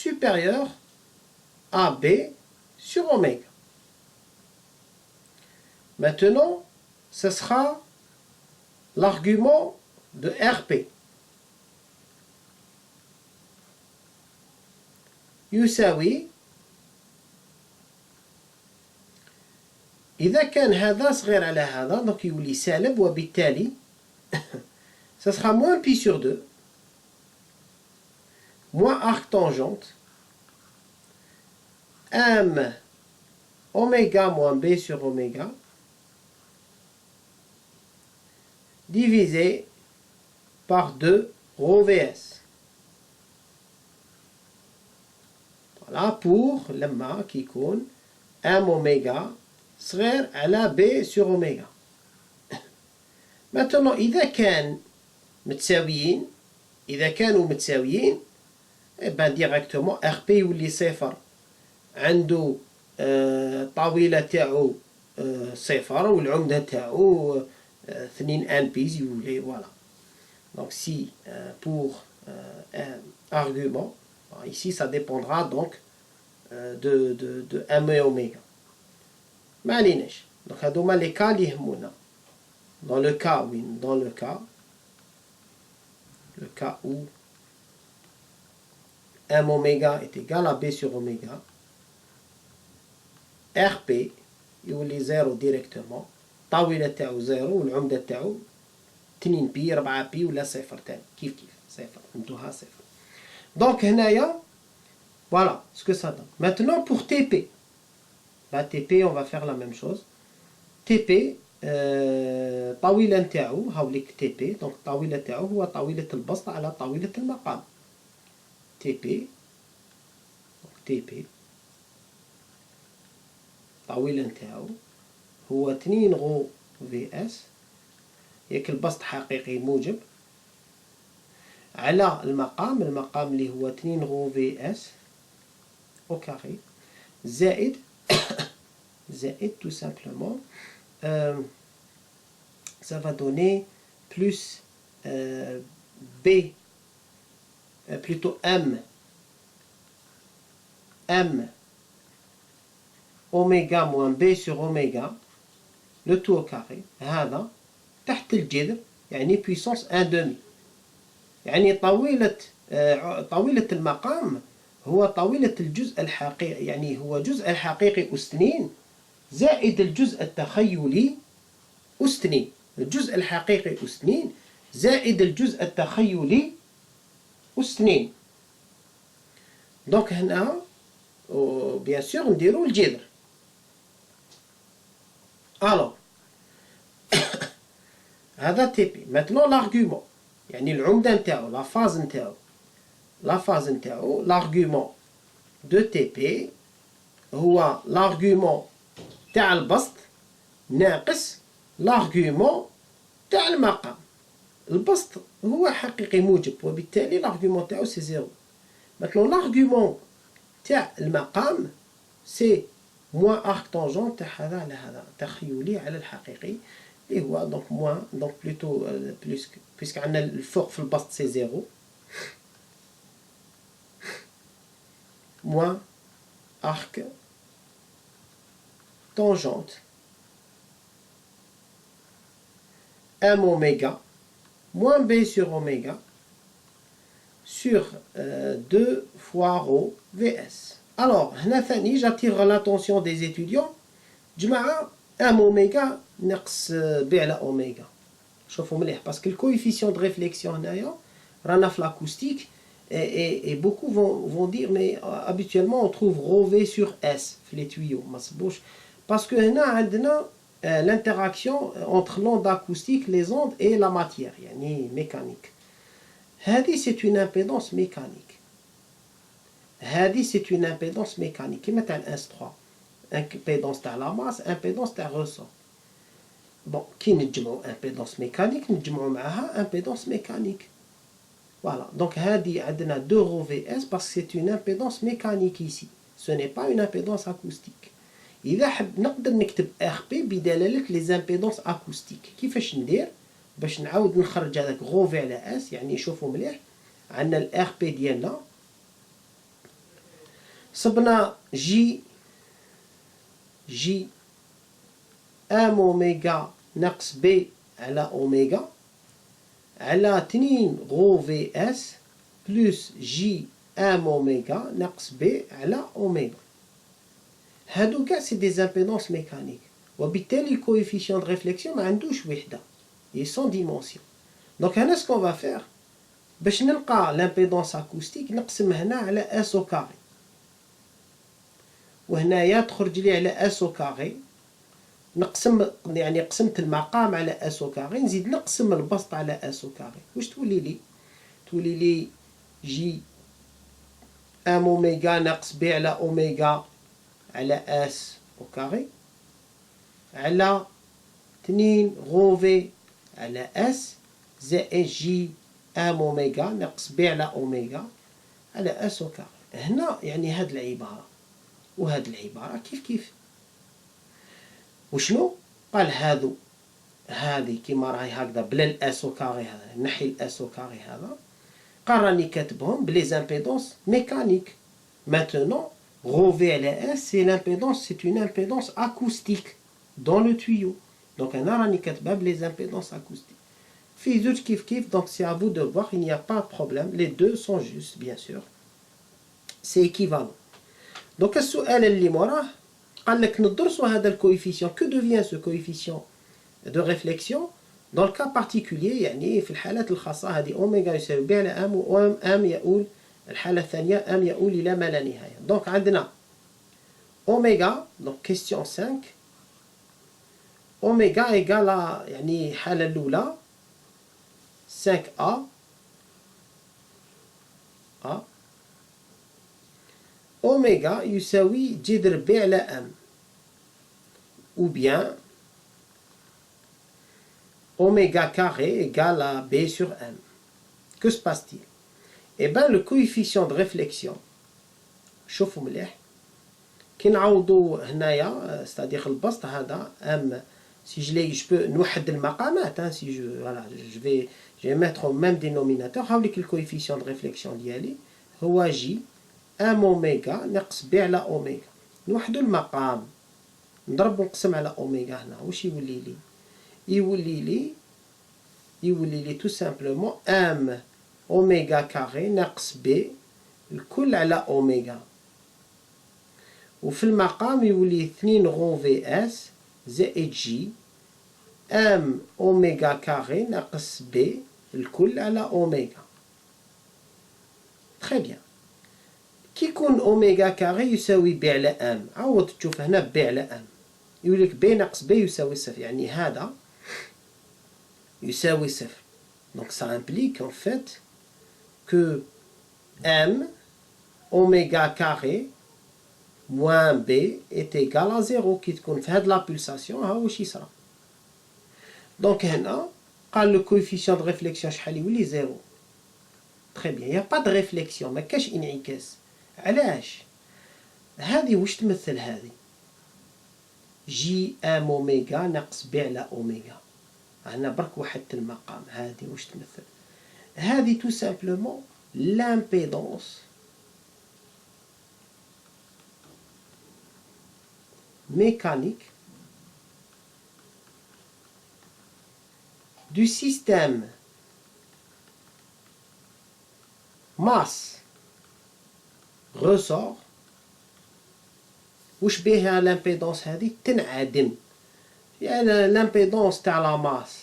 supérieur à B sur oméga. Maintenant, ce sera l'argument de RP. يساوي إذا كان هذا صغير على هذا donc يولي سالب وبالتالي ça sera moins pi sur 2 moins arc tangente M oméga moins B sur oméga divisé par 2 rho VS. Voilà pour لما كيكون M oméga صغير على B sur oméga. Maintenant إذا كانوا متساويين eh ben directement RP يولي صفر عنده طاولة تاعو صفر والعمدة تاعو 2 أمبيز يولي voilà. Donc si pour un argument, ici ça dépendra donc de M et oméga. ما عليناش. Donc هادوما les cas اللي يهمونا. Dans le cas où M oméga est égal à B sur oméga, RP يولي زيرو ديريكتومون، الطاولة تاعو زيرو والعمدة تاعو 2 بي 4 بي ولا صفر تاني كيف صفر فهمتوها صفر. دونك هنايا voilà ce que ça donne. Maintenant pour TP, bah TP on va faire la même chose. TP طاولة نتاعو هاوليك TP. دونك الطاولة تاعو هو طاولة البسط على طاولة المقام. TP الطاولة نتاعو هو 2 غو في اس، ياك البسط حقيقي موجب على المقام اللي هو 2 غو في اس au carré زائد tout simplement ça va donner plus B plutôt M oméga moins B sur oméga le tout au carré هذا تحت الجذر يعني puissance 1/2 يعني طاولة المقام هو طاولة الجزء الحقيقي، يعني هو جزء الحقيقي أس2 زائد الجزء التخيلي أس2. الجزء الحقيقي أس2 زائد الجزء التخيلي أس2. دونك هنا بيان سور نديرو الجذر. الوغ هذا تي بي. ماتنون لارغومون يعني العمدة نتاعو لا فاز نتاعو l'argument de TP هو l'argument تاع البسط ناقص l'argument تاع المقام. البسط هو حقيقي موجب وبالتالي l'argument تاعو سي زيرو. maintenant l'argument تاع المقام سي موان ارك طونجون تاع هذا على هذا تخيلي على الحقيقي اللي هو دونك موان دونك بلوتو بلوس بيسك عندنا الفوق في البسط سي زيرو moins arc tangente M oméga moins B sur oméga sur 2 fois ρ Vs. Alors, j'attire l'attention des étudiants. جماعة M oméga نقص B على oméga. شوفوا مليح parce que le coefficient de réflexion هنايا رانا في l'acoustique. Et beaucoup vont dire, mais habituellement on trouve ρV sur S, les tuyaux, parce que là, on a l'interaction entre l'onde acoustique, les ondes et la matière, yani mécanique. هذه c'est une impédance mécanique. كما تاع الانس 3. impédance تاع la masse, impédance تاع ressort. Bon, كي نجمعوا impédance mécanique نجمعوا معها impédance mécanique. Voilà, donc هذه عندنا 2 ρ Vs parce que c'est une impédance mécanique ici. Ce n'est pas une impédance acoustique. إذا حب نقدر نكتب RP بدلالة les impédances acoustiques. كيفاش ندير؟ باش نعاود نخرج هذاك غو في على اس، يعني شوفوا مليح عندنا ال RP ديالنا صبنا جي ام اوميغا ناقص بي على اوميغا على 2 غو في اس بلس جي ام اوميغا ناقص بي على اوميغا. هادو كاع سي دي امبيدونس ميكانيك، وبالتالي الكويفيسيون دو ريفليكسيون ما عندوش وحده، ils sont dimension. دونك هنا سكون فا فير باش نلقى لامبيدونس اكوستيك نقسم هنا على اس او كاري، وهنايا تخرج لي على اس او كاري، نقسم يعني قسمت المقام على اس او كاري، نزيد نقسم البسط على اس او كاري. واش تولي لي؟ تولي لي جي ام اوميغا ناقص بي على اوميغا على اس au carré على 2 رو في على اس زائد جي ام اوميغا ناقص بي على اوميغا على اس او كاري. هنا يعني هاد العبارة وهاد العبارة كيف كيف. وشنو قال هادو هذه كيما راهي هكذا بلا الاس او كاري هذا نحي الاس او كاري هذا قال راني كاتبهم بلي زامبيدونس ميكانيك. Maintenant rho v على s c'est l'impédance, c'est une impédance acoustique dans le tuyau. Donc هنا راني كاتبها بلي زامبيدونس acoustique. في زوج كيف كيف donc c'est à vous de voir, il n'y a pas de problème, les deux sont justes bien sûr. C'est équivalent. Donc السؤال اللي موراه قال لك ندرسوا هذا الكويفيسيون. Que devient ce coefficient de réflexion dans le cas particulier يعني في الحالات الخاصة هذه أوميغا يساوي ب على ام و ام يؤول الحالة الثانية ام يؤول إلى ما لا نهاية. donc عندنا أوميغا donc question 5 أوميغا إيكال يعني الحالة الأولى 5a أوميغا يساوي جذر ب على ام ou bien oméga carré égale à b sur m. Que se passe-t-il? Eh bien le coefficient de réflexion شوفوا مليح كي نعوضوا هنايا c'est-à-dire البسط هذا m si je peux نوحد المقامات si je vais mettre au même dénominateur هاوليك الكويفيسيون de réflexion ديالي هو j ام اوميغا ناقص ب على اوميغا. نوحدوا المقام نضرب ونقسم على اوميغا هنا واش يولي لي؟ يولي لي tout simplement m اوميغا كاري ناقص ب الكل على اوميغا. وفي المقام يولي 2 رو في اس زائد جي ام اوميغا كاري ناقص ب الكل على اوميغا. très bien. كي يكون اوميغا كاري يساوي ب على ام عوض تشوف هنا ب على ام يقول لك ب ناقص ب يساوي صفر يعني هذا يساوي صفر. donc ça implique en fait que m oméga carré moins b est égal à 0 كي تكون في هاد لا pulsation ها واش يصرى. donc هنا قال le coefficient de réflexion شحال يولي 0. très bien. il n'y a pas de réflexion ما كاش انعكاس. علاش؟ هذه واش تمثل هذه؟ جي ام اوميغا ناقص ب على اوميغا. أنا برك وحدت المقام. هذه واش تمثل؟ هذه tout simplement l'impédance mécanique du système masse ressort. واش بها l'impédance هذه؟ تنعدم. يعني l'impédance تاع لا ماس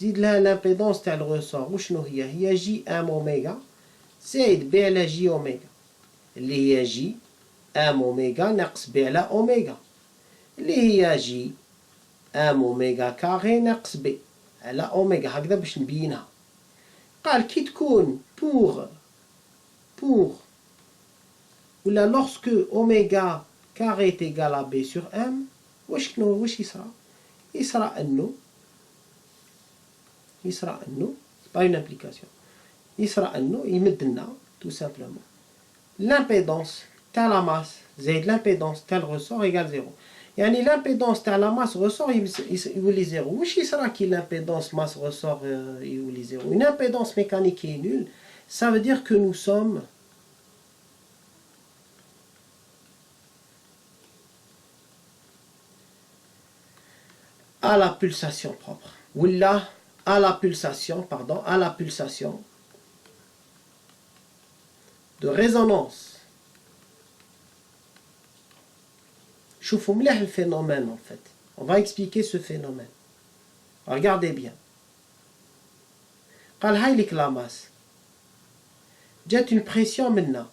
زيد لها l'impédance تاع الريسور وشنو هي جي ام اوميغا زائد ب على جي اوميغا اللي هي جي ام اوميغا ناقص ب على اوميغا اللي هي جي ام اوميغا كاري ناقص ب على اوميغا. هكذا باش نبينها. قال كي تكون pour ولا lorsque اوميغا كاري est égal à b sur m واش يصرى؟ يصرى انه pas une implication يصرى انه يمد لنا tout simplement l'impédance تاع لا ماس زائد l'impédance تاع الريسور ايغال 0. يعني l'impédance تاع لا ماس ريسور يولي 0. واش يصرى كي l'impédance ماس ريسور يولي 0؟ une impédance mécanique qui est nulle ça veut dire que nous sommes à la pulsation propre ou là à la pulsation de résonance. شوفوا مليح le phénomène en fait. On va expliquer ce phénomène. Regardez bien. قال هاي لك لا ماس جات une pression منا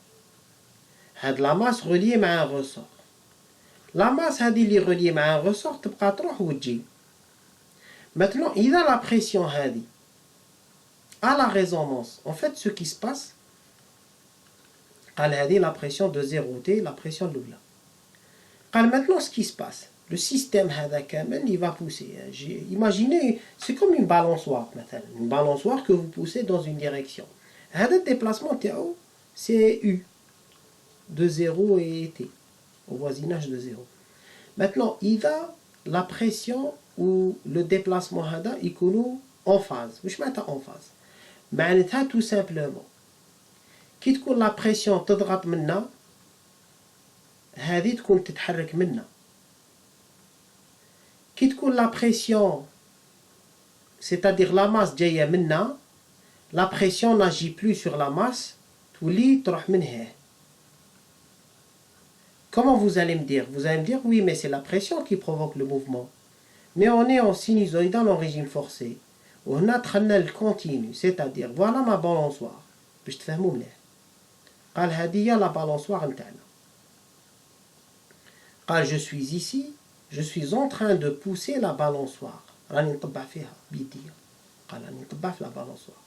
هاد لا ماس reliée مع un ressort. لا ماس هذه اللي reliée مع un ressort تبقى تروح وتجي. Maintenant, il a la pression هذه à la résonance. En fait, ce qui se passe, قال هذه la pression de 0T, la pression الأولى. Maintenant, ce qui se passe, le système il va pousser. Imaginez, c'est comme une balançoire. Une balançoire que vous poussez dans une direction. Le déplacement, c'est U, de 0 et T, au voisinage de 0. Maintenant, la pression ou le déplacement, il est en phase. Je mets en phase. معناتها tout simplement كي تكون لا بريسيون تضغط منا هذه تكون تتحرك منا كي تكون لا بريسيون c'est-à-dire la masse جايه منا la pression n'agit plus sur la masse تولي تروح من هنا. Comment vous allez me dire? Vous allez me dire oui mais c'est la pression qui provoque le mouvement. Mais on est en sinusoïdal en régime forcé. وهنا دخلنا الكونتينو c'est-à-dire voilà ma balançoire باش تفهموا مليح. قال هذه هي لا بالانسوار نتاعنا. قال je suis ici, je suis en train de pousser la balançoire. راني نطبع فيها بيديا. قال راني نطبع في لا بالانسوار.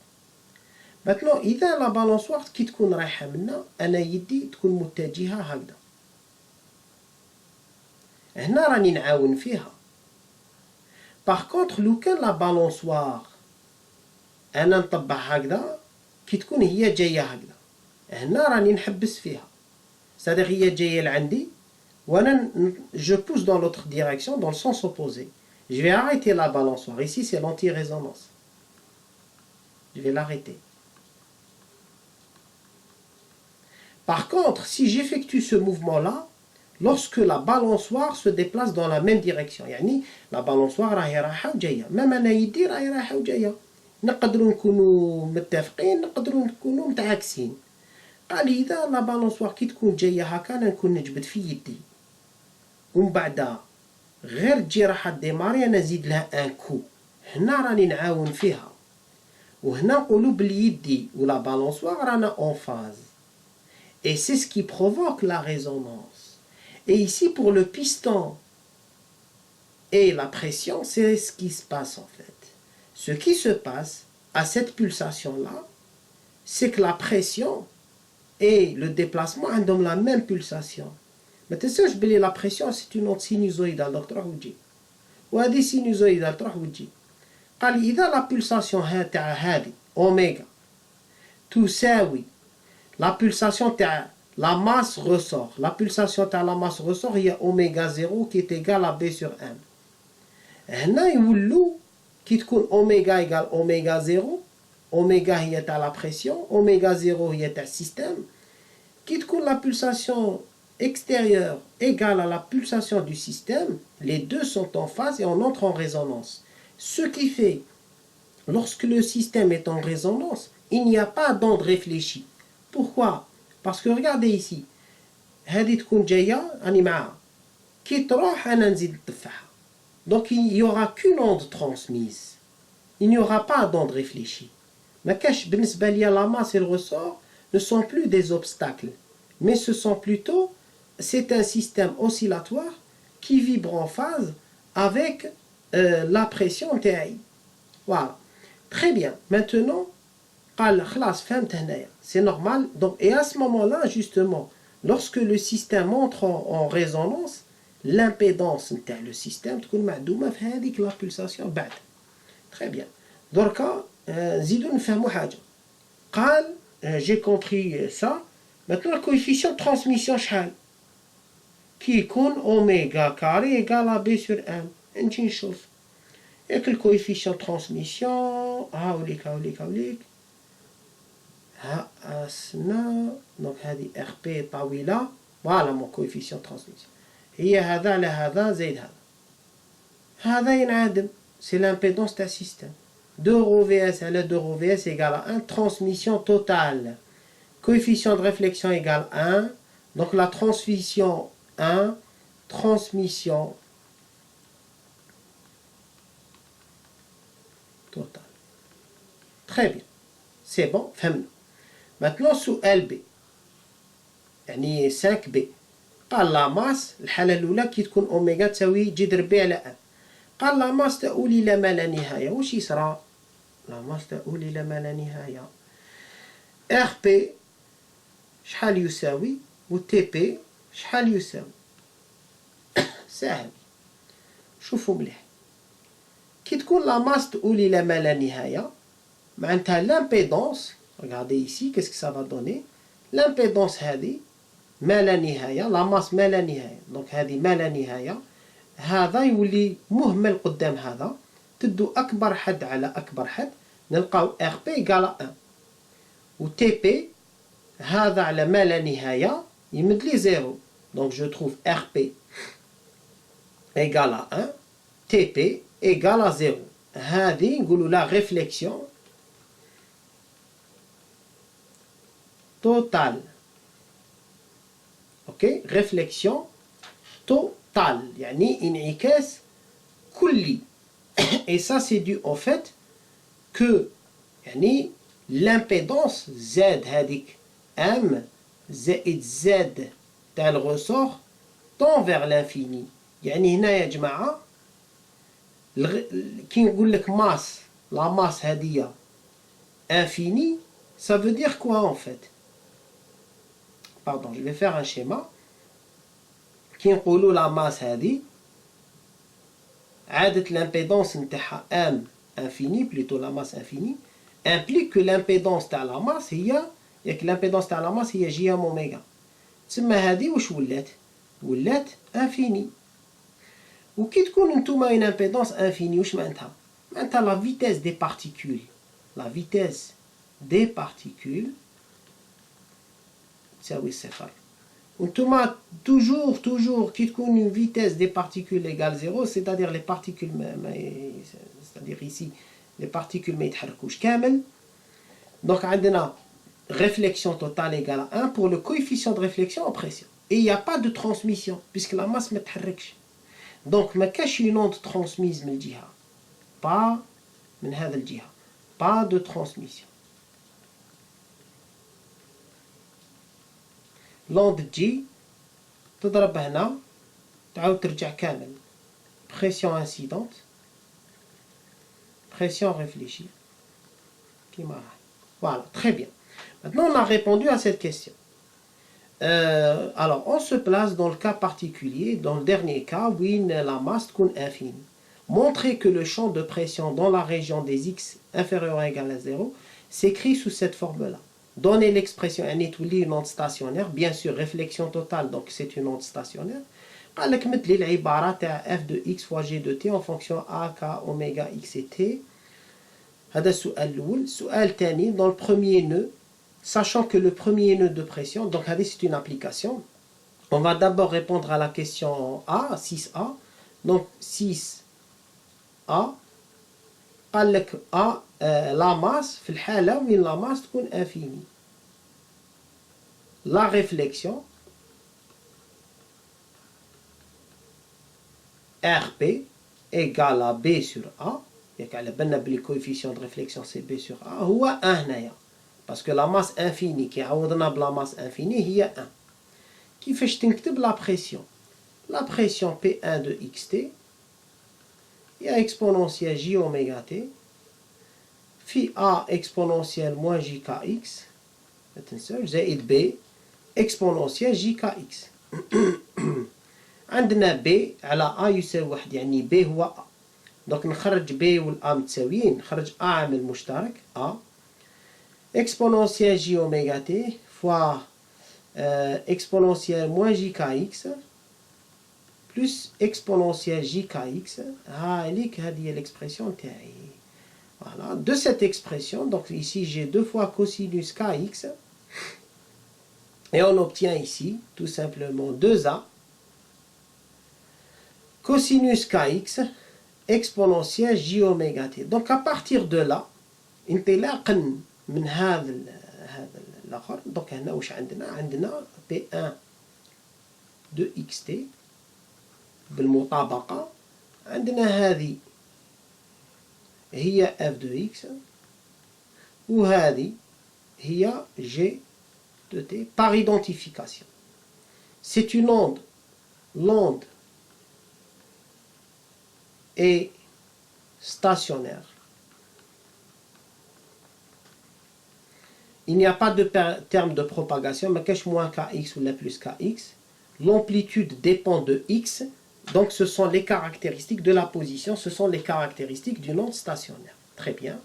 Maintenant إذا لا بالانسوار كي تكون رايحة منا أنا يدي تكون متجهة هكذا. هنا راني نعاون فيها. Par contre لو كان لا بالانسوار أنا نطبع هكذا كي تكون هي جاية هكذا هنا راني نحبس فيها c'est-à-dire هي جاية لعندي وأنا je pousse dans l'autre direction dans le sens opposé. Je vais arrêter la balançoire. Ici c'est l'anti-résonance. Je vais l'arrêter. Par contre si j'effectue ce mouvement-là lorsque la balançoire se déplace dans la même direction يعني la balançoire راهي رايحة وجاية même أنا يدي راهي رايحة وجاية نقدروا نكونوا متفقين نقدروا نكونوا متعاكسين. قال إذا لا بالانسوار كي تكون جاية هكا أنا نكون نجبد في يدي ومن بعد غير تجي راح ديماري أنا نزيد لها ان كو هنا راني نعاون فيها وهنا نقولوا باليدي ولا بالانسوار رانا اون فاز et c'est ce qui provoque la résonance. Et ici pour le piston et la pression c'est ce qui se passe en fait. Ce qui se passe à cette pulsation-là, c'est que la pression et le déplacement ont la même pulsation. Mais tu sais, la pression, c'est une onde sinusoïdale. Donc, tu vas dire. Ou à des sinusoïdales, tu vas dire. قال إذا la pulsation تاع هذه oméga تساوي la pulsation تاع la masse ressort. La pulsation تاع la masse ressort هي oméga 0 qui est égal à B sur M. هنا يولوا qui تكون oméga égale oméga 0, oméga هي تاع la pression, oméga 0 هي تاع système, qui تكون la pulsation extérieure égale à la pulsation du système, les deux sont en phase et on entre en résonance. Ce qui fait, lorsque le système est en résonance, il n'y a pas d'onde réfléchie. Pourquoi? Parce que regardez ici, هذه تكون جاية راني معاها كي تروح أنا نزيد نطفحها. Donc il n'y aura qu'une onde transmise. Il n'y aura pas d'onde réfléchie. ما كاش بالنسبة لي la masse et le ressort ne sont plus des obstacles, mais ce sont plutôt, c'est un système oscillatoire qui vibre en phase avec la pression TI. Voilà. Très bien. Maintenant, c'est normal. Donc, et à ce moment-là, justement, lorsque le système entre en résonance, l'impédance de le système تكون معدومة في هذيك la pulsation بعد. Très bien. Donc, زيدوا نفهموا حاجة. قال j'ai compris ça. Maintenant, le coefficient de transmission شحال qui يكون oméga carré égale à B sur M. نجي نشوف. Et que le coefficient de transmission هاوليك ها أسنا donc هذه RP طويلة. Voilà mon coefficient de transmission. هي هذا على هذا زائد هذا ينعدم. C'est l'impédance d'un système. 2 rho VS à 2 rho VS égale à 1. Transmission totale. Coefficient de réflexion égale 1. Donc la transmission 1. Transmission totale. Très bien. C'est bon. Maintenant sous LB. يعني 5B. قال لا ماس الحالة الأولى كي تكون أوميغا تساوي جذر بي على أن. قال لا ماس تؤول إلى ما لا نهاية. واش يصرى؟ لا ماس تؤول إلى ما لا نهاية. ار بي شحال يساوي و تي بي شحال يساوي؟ ساهل. شوفوا مليح. كي تكون لا ماس تقول إلى ما لا نهاية معناتها لامبيدونس. regardez ici qu'est-ce que ça va donner. لامبيدونس هذه ما لا نهاية، لا ماس ما لا نهاية، دونك هذه ما لا نهاية، هذا يولي مهمل قدام هذا، تدو أكبر حد على أكبر حد، نلقاو ار بي إيكال 1 و تي بي هذا على ما لا نهاية يمد لي زيرو، دونك جو تروف ار بي إيكال 1 تي بي إيكال 0. هذه نقولوا لا ريفليكسيون توتال. اوكي، ريفليكسيون توتال يعني انعكاس كلي. et ça c'est dû au fait que يعني l'impédance Z هذيك M زائد Z تاع الرسور tend vers l'infini. يعني هنا يا جماعة كي نقول لك ماس، لا ماس هذه infini, ça veut dire quoi en fait? Pardon, je vais faire un schéma. كي نقولوا لا ماس هذه عادة l'impédance نتاعها M infini, plutôt la masse infinie, implique que l'impédance تاع la masse هي ياك l'impédance تاع la masse هي جي ام اوميغا. تسمى هذه واش ولات؟ ولات infini. وكي تكون نتوما une impédance infinie واش معناتها؟ معناتها la vitesse des particules, la vitesse des particules تساوي صفر. وانتوما toujours كي تكون une vitesse des particules égale 0, c'est-à-dire les particules c'est-à-dire ici les particules ما يتحركوش كامل. Donc عندنا réflexion totale égale 1 pour le coefficient de réflexion en pression. Et il n'y a pas de transmission puisque la masse ما تحركش. Donc ما كاش une onde transmise من الجهة. pas من هذا الجهة. pas de transmission. l'onde تجي تضرب هنا تعاود ترجع كامل. pression incidente, pression réfléchie. Voilà, très bien. Maintenant, on a répondu à cette question. Alors, on se place dans le cas particulier, dans le dernier cas, où la masse est infinie. Montrer que le champ de pression dans la région des x inférieur ou égal à 0 s'écrit sous cette forme-là. Donner l'expression une onde stationnaire, bien sûr, réflexion totale, donc c'est une onde stationnaire. قال لك مثل العبارة تاع f de x fois g de t en fonction a, k, oméga, x et t. هذا السؤال الأول. السؤال الثاني, dans le premier nœud, sachant que le premier nœud de pression, donc c'est une application, on va d'abord répondre à la question A, 6A. Donc 6A, قال لك A, la masse في الحالة وين la masse تكون infinie. La réflexion RP égale à B sur A. ياك على بالنا بلي coefficient de réflexion c'est B sur A هو 1 هنايا. parce que la masse infinie qui عوضنا بلا masse infinie هي 1. كيفاش تنكتب la pression? La pression P1 de xt هي exponentielle j oméga t في A exponentielle moins jkx ما تنساوش زائد B exponentielle jkx. عندنا B على A يساوي 1 يعني B هو A. دونك نخرج B والA متساويين، نخرج A عامل مشترك A exponentielle j oméga t fois exponentielle moins jkx plus exponentielle jkx. هذيك هذه l'expression تاعي. Voilà, de cette expression, donc ici j'ai 2 fois cosinus kx et on obtient ici tout simplement 2a cosinus kx exponentielle j oméga t. Donc à partir de là انطلاقا من هذا الاخر دونك هنا واش عندنا P1 de xt بالمطابقة عندنا هذه هي f de x وهذه هي g de t par identification. C'est une onde. L'onde est stationnaire. Il n'y a pas de terme de propagation, mais cache moins kx ou la plus kx. L'amplitude dépend de x. Donc ce sont les caractéristiques de la position, ce sont les caractéristiques d'une onde stationnaire. Très bien.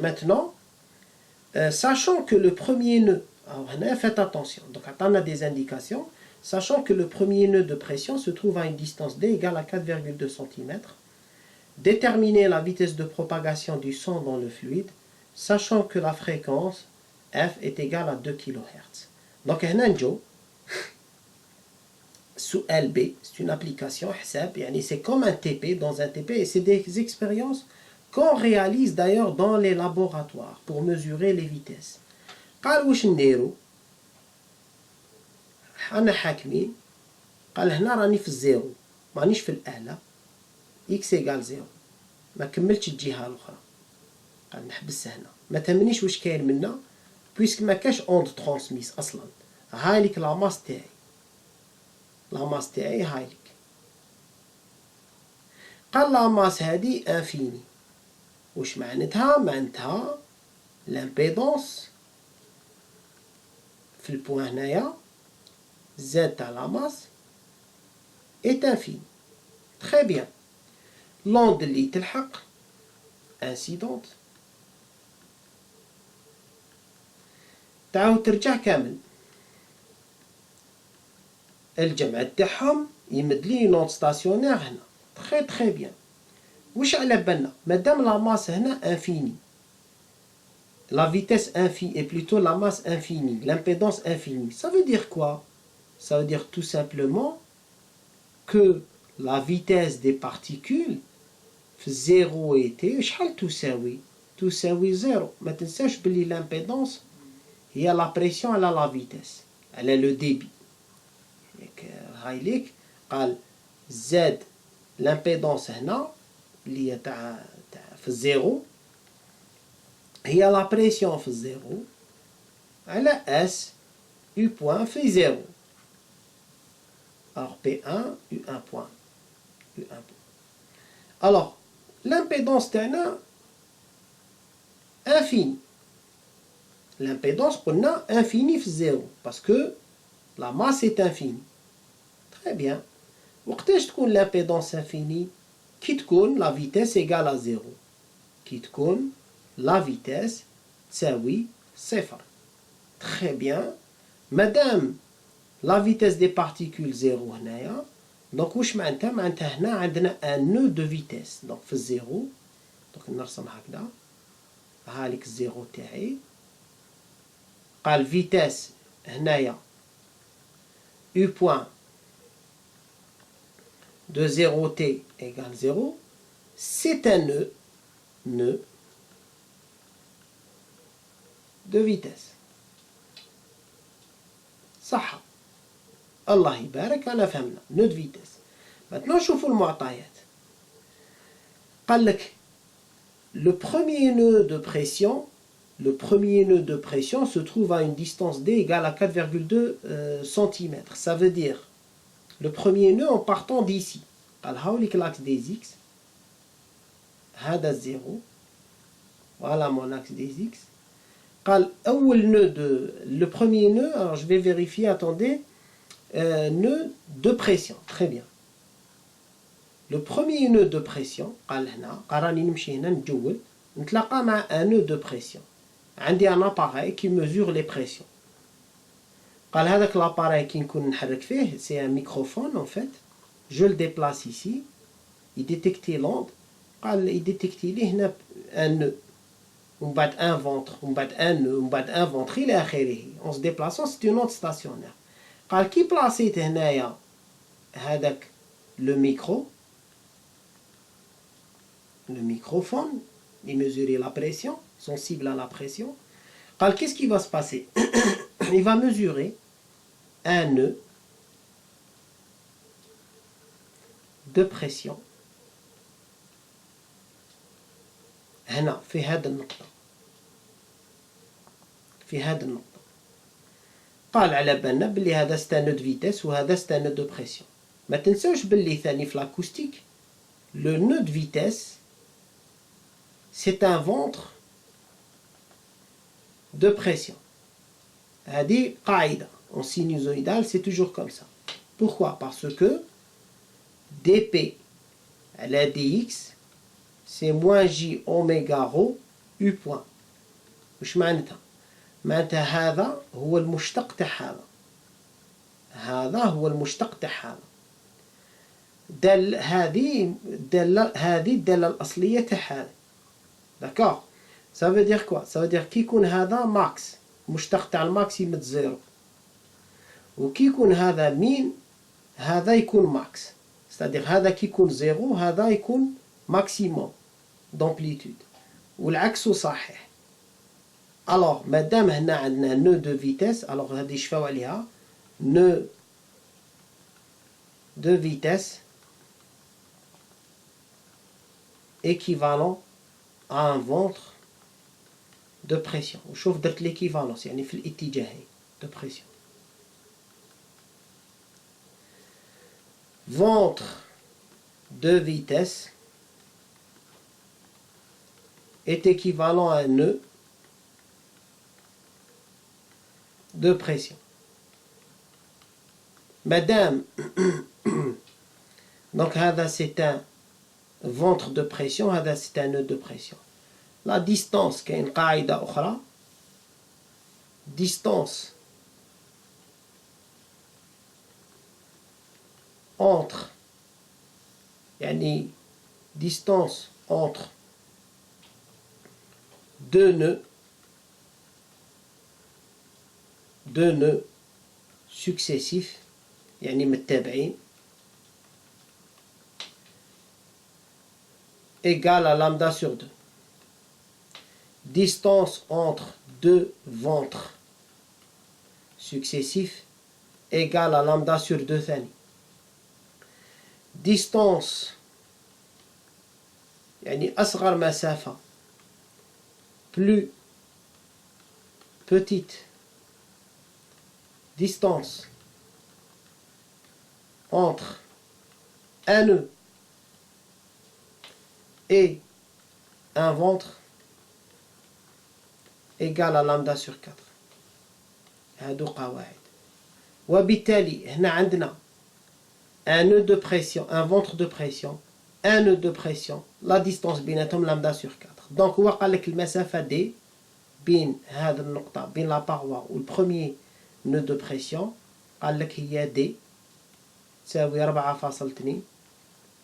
Maintenant, sachant que le premier nœud, alors faites attention, donc on a des indications, sachant que le premier nœud de pression se trouve à une distance d égale à 4,2 cm, déterminer la vitesse de propagation du son dans le fluide, sachant que la fréquence f est égale à 2 kHz. Donc sous LB, c'est une application, c'est comme un TP, dans un TP, et c'est des expériences qu'on réalise d'ailleurs dans les laboratoires pour mesurer les vitesses. قال واش نديرو حنا حاكمين قال هنا راني في الزيرو مانيش في الأعلى x égale زيرو ما كملتش الجهة الأخرى قال نحبس هنا ما تهمنيش واش كاين منا بويسك ما كاش اوند ترانسميس أصلا هايليك لاماس تاعي لاماس تاعي هايليك قال لاماس هادي انفيني واش معناتها معناتها لامبيدونس في البوان هنايا زاد تاع لاماس est infini. Très bien. L'onde اللي تلحق incidente تعاود ترجع كامل الجمع تاعهم يمد لي نوت ستاسيونير هنا. Très très bien. واش على بالنا مادام لا ماس هنا انفيني la vitesse infinie est plutôt la masse infinie, l'impédance infinie. Ça veut dire quoi? Ça veut dire tout simplement que la vitesse des particules في 0 et t شحال تساوي؟ تساوي 0. ما تنساش بلي l'impédance هي la pression على la vitesse على le débit. هاي ليك قال زاد l'impédance هنا اللي هي تاع في 0 هي لا بريسيون في الزيرو على اس U point في زيرو. Alors P1 U1 point U1 point. Alors l'impédance تاعنا infini. L'impédance قلنا infini في الزيرو parce que la masse est infinie. Très bien. وقتاش تكون l'impédance infinie؟ كي تكون la vitesse égale à 0. كي تكون la vitesse تساوي صفر. Très bien. Madame la vitesse des particules 0 هنايا donc واش معناتها؟ معناتها هنا عندنا un nœud de vitesse donc في الزيرو donc نرسم هكذا هاليك الزيرو تاعي قال vitesse هنايا U point de 0t égale 0 c'est un nœud de vitesse. صح الله يبارك أنا فهمنا nœud de vitesse. Maintenant شوفوا المعطيات. قال لك le premier nœud de pression se trouve à une distance d égale à 4,2 cm. Ça veut dire le premier nœud en partant d'ici. قال هاوليك l'axe des x هذا الزيرو voilà mon axe des x. قال أول nœud le premier nœud, alors je vais vérifier, attendez, nœud de pression, très bien. Le premier nœud de pression قال هنا قراني نمشي هنا نجول نتلاقى مع un nœud de pression. عندي un appareil qui mesure les pressions. قال هذاك l'appareil كي نكون نحرك فيه c'est un microphone en fait. Je le déplace ici. Il détecte l'onde. قال il détecte لي هنا un nœud. ومن بعد un ventre ومن بعد un nœud ومن بعد un ventre إلى آخره. En se déplaçant c'est une onde stationnaire. قال كي بلاصيت هنايا هذاك le microphone il mesurer la pression sensible à la pression. قال qu'est-ce qui va se passer? Il va mesurer un nœud de pression هنا في هذه النقطة قال على بالنا بلي هذا ستان نو دو فيتيس وهذا ستان نو دو بريسيون. ما تنساوش بلي ثاني في لاكوستيك لو نو دو فيتيس c'est un ventre de pression. هذه قاعدة en sinusoïdal c'est toujours comme ça. Pourquoi? Parce que dp على dx c'est moins j oméga rho u point. وش معناتها؟ معناتها هذا هو المشتق تاع هذا. هذا هو المشتق تاع هذا. هذه الدالة الأصلية تاع هذا. داكوغ؟ ça veut dire quoi? ça veut dire كي يكون هذا ماكس، المشتق تاع الماكس يمد زيرو. وكي يكون هذا مين، هذا يكون ماكس. c'est-à-dire هذا كي يكون زيرو هذا يكون ماكسيموم دامبليتود. والعكس صحيح. الوغ مادام هنا عندنا نو دو فيتيس، الوغ هذه شفاو عليها نو دو فيتيس équivalent à un ventre de pression. وشوف درت l'équivalence يعني في الاتجاهين de pression. Ventre de vitesse est équivalent à un nœud de pression. Madame, donc هذا c'est un ventre de pression, هذا c'est un nœud de pression. La distance كاين قاعدة أخرى، distance entre يعني distance entre deux nœuds successifs يعني متتابعين égale à lambda sur 2. Distance entre deux ventres successifs égale à lambda sur 2 ثاني. Distance يعني أصغر مسافة plus petite distance entre un nœud et un ventre égale à lambda sur 4. هادو قواعد. وبالتالي هنا عندنا un nœud de pression, un ventre de pression, un nœud de pression, la distance بيناتهم lambda sur 4. donc هو قال لك المسافة دي بين هذه النقطة بين لا باروا والبروميي nœud de pression قال لك هي دي تساوي 4.2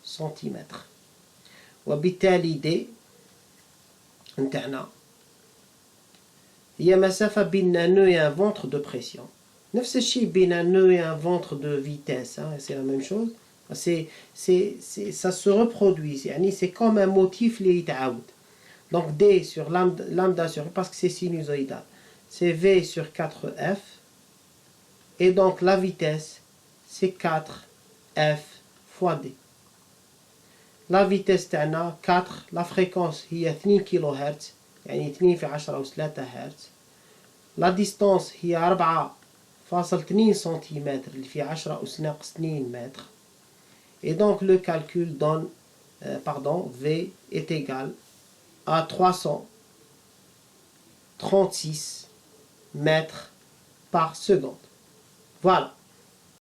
سنتيمتر. وبالتالي دي نتاعنا هي مسافة بين un nœud et un ventre de pression. نفس الشيء بين un nœud et un ventre de vitesse, hein, c'est la même chose. Ça se reproduit, يعني c'est comme un motif اللي يتعاود. Donc D sur lambda sur, parce que c'est sinusoïdal, c'est V sur 4F. Et donc la vitesse, c'est 4F fois D. La vitesse تاعنا 4, la fréquence هي 2 كيلوهرتز يعني 2 في 10 أس 3 هرتز. La distance هي 4.2 سنتيمتر اللي في 10 أس ناقص 2 متر. Et donc le calcul donne, V est égal à 336 mètres par seconde. Voilà.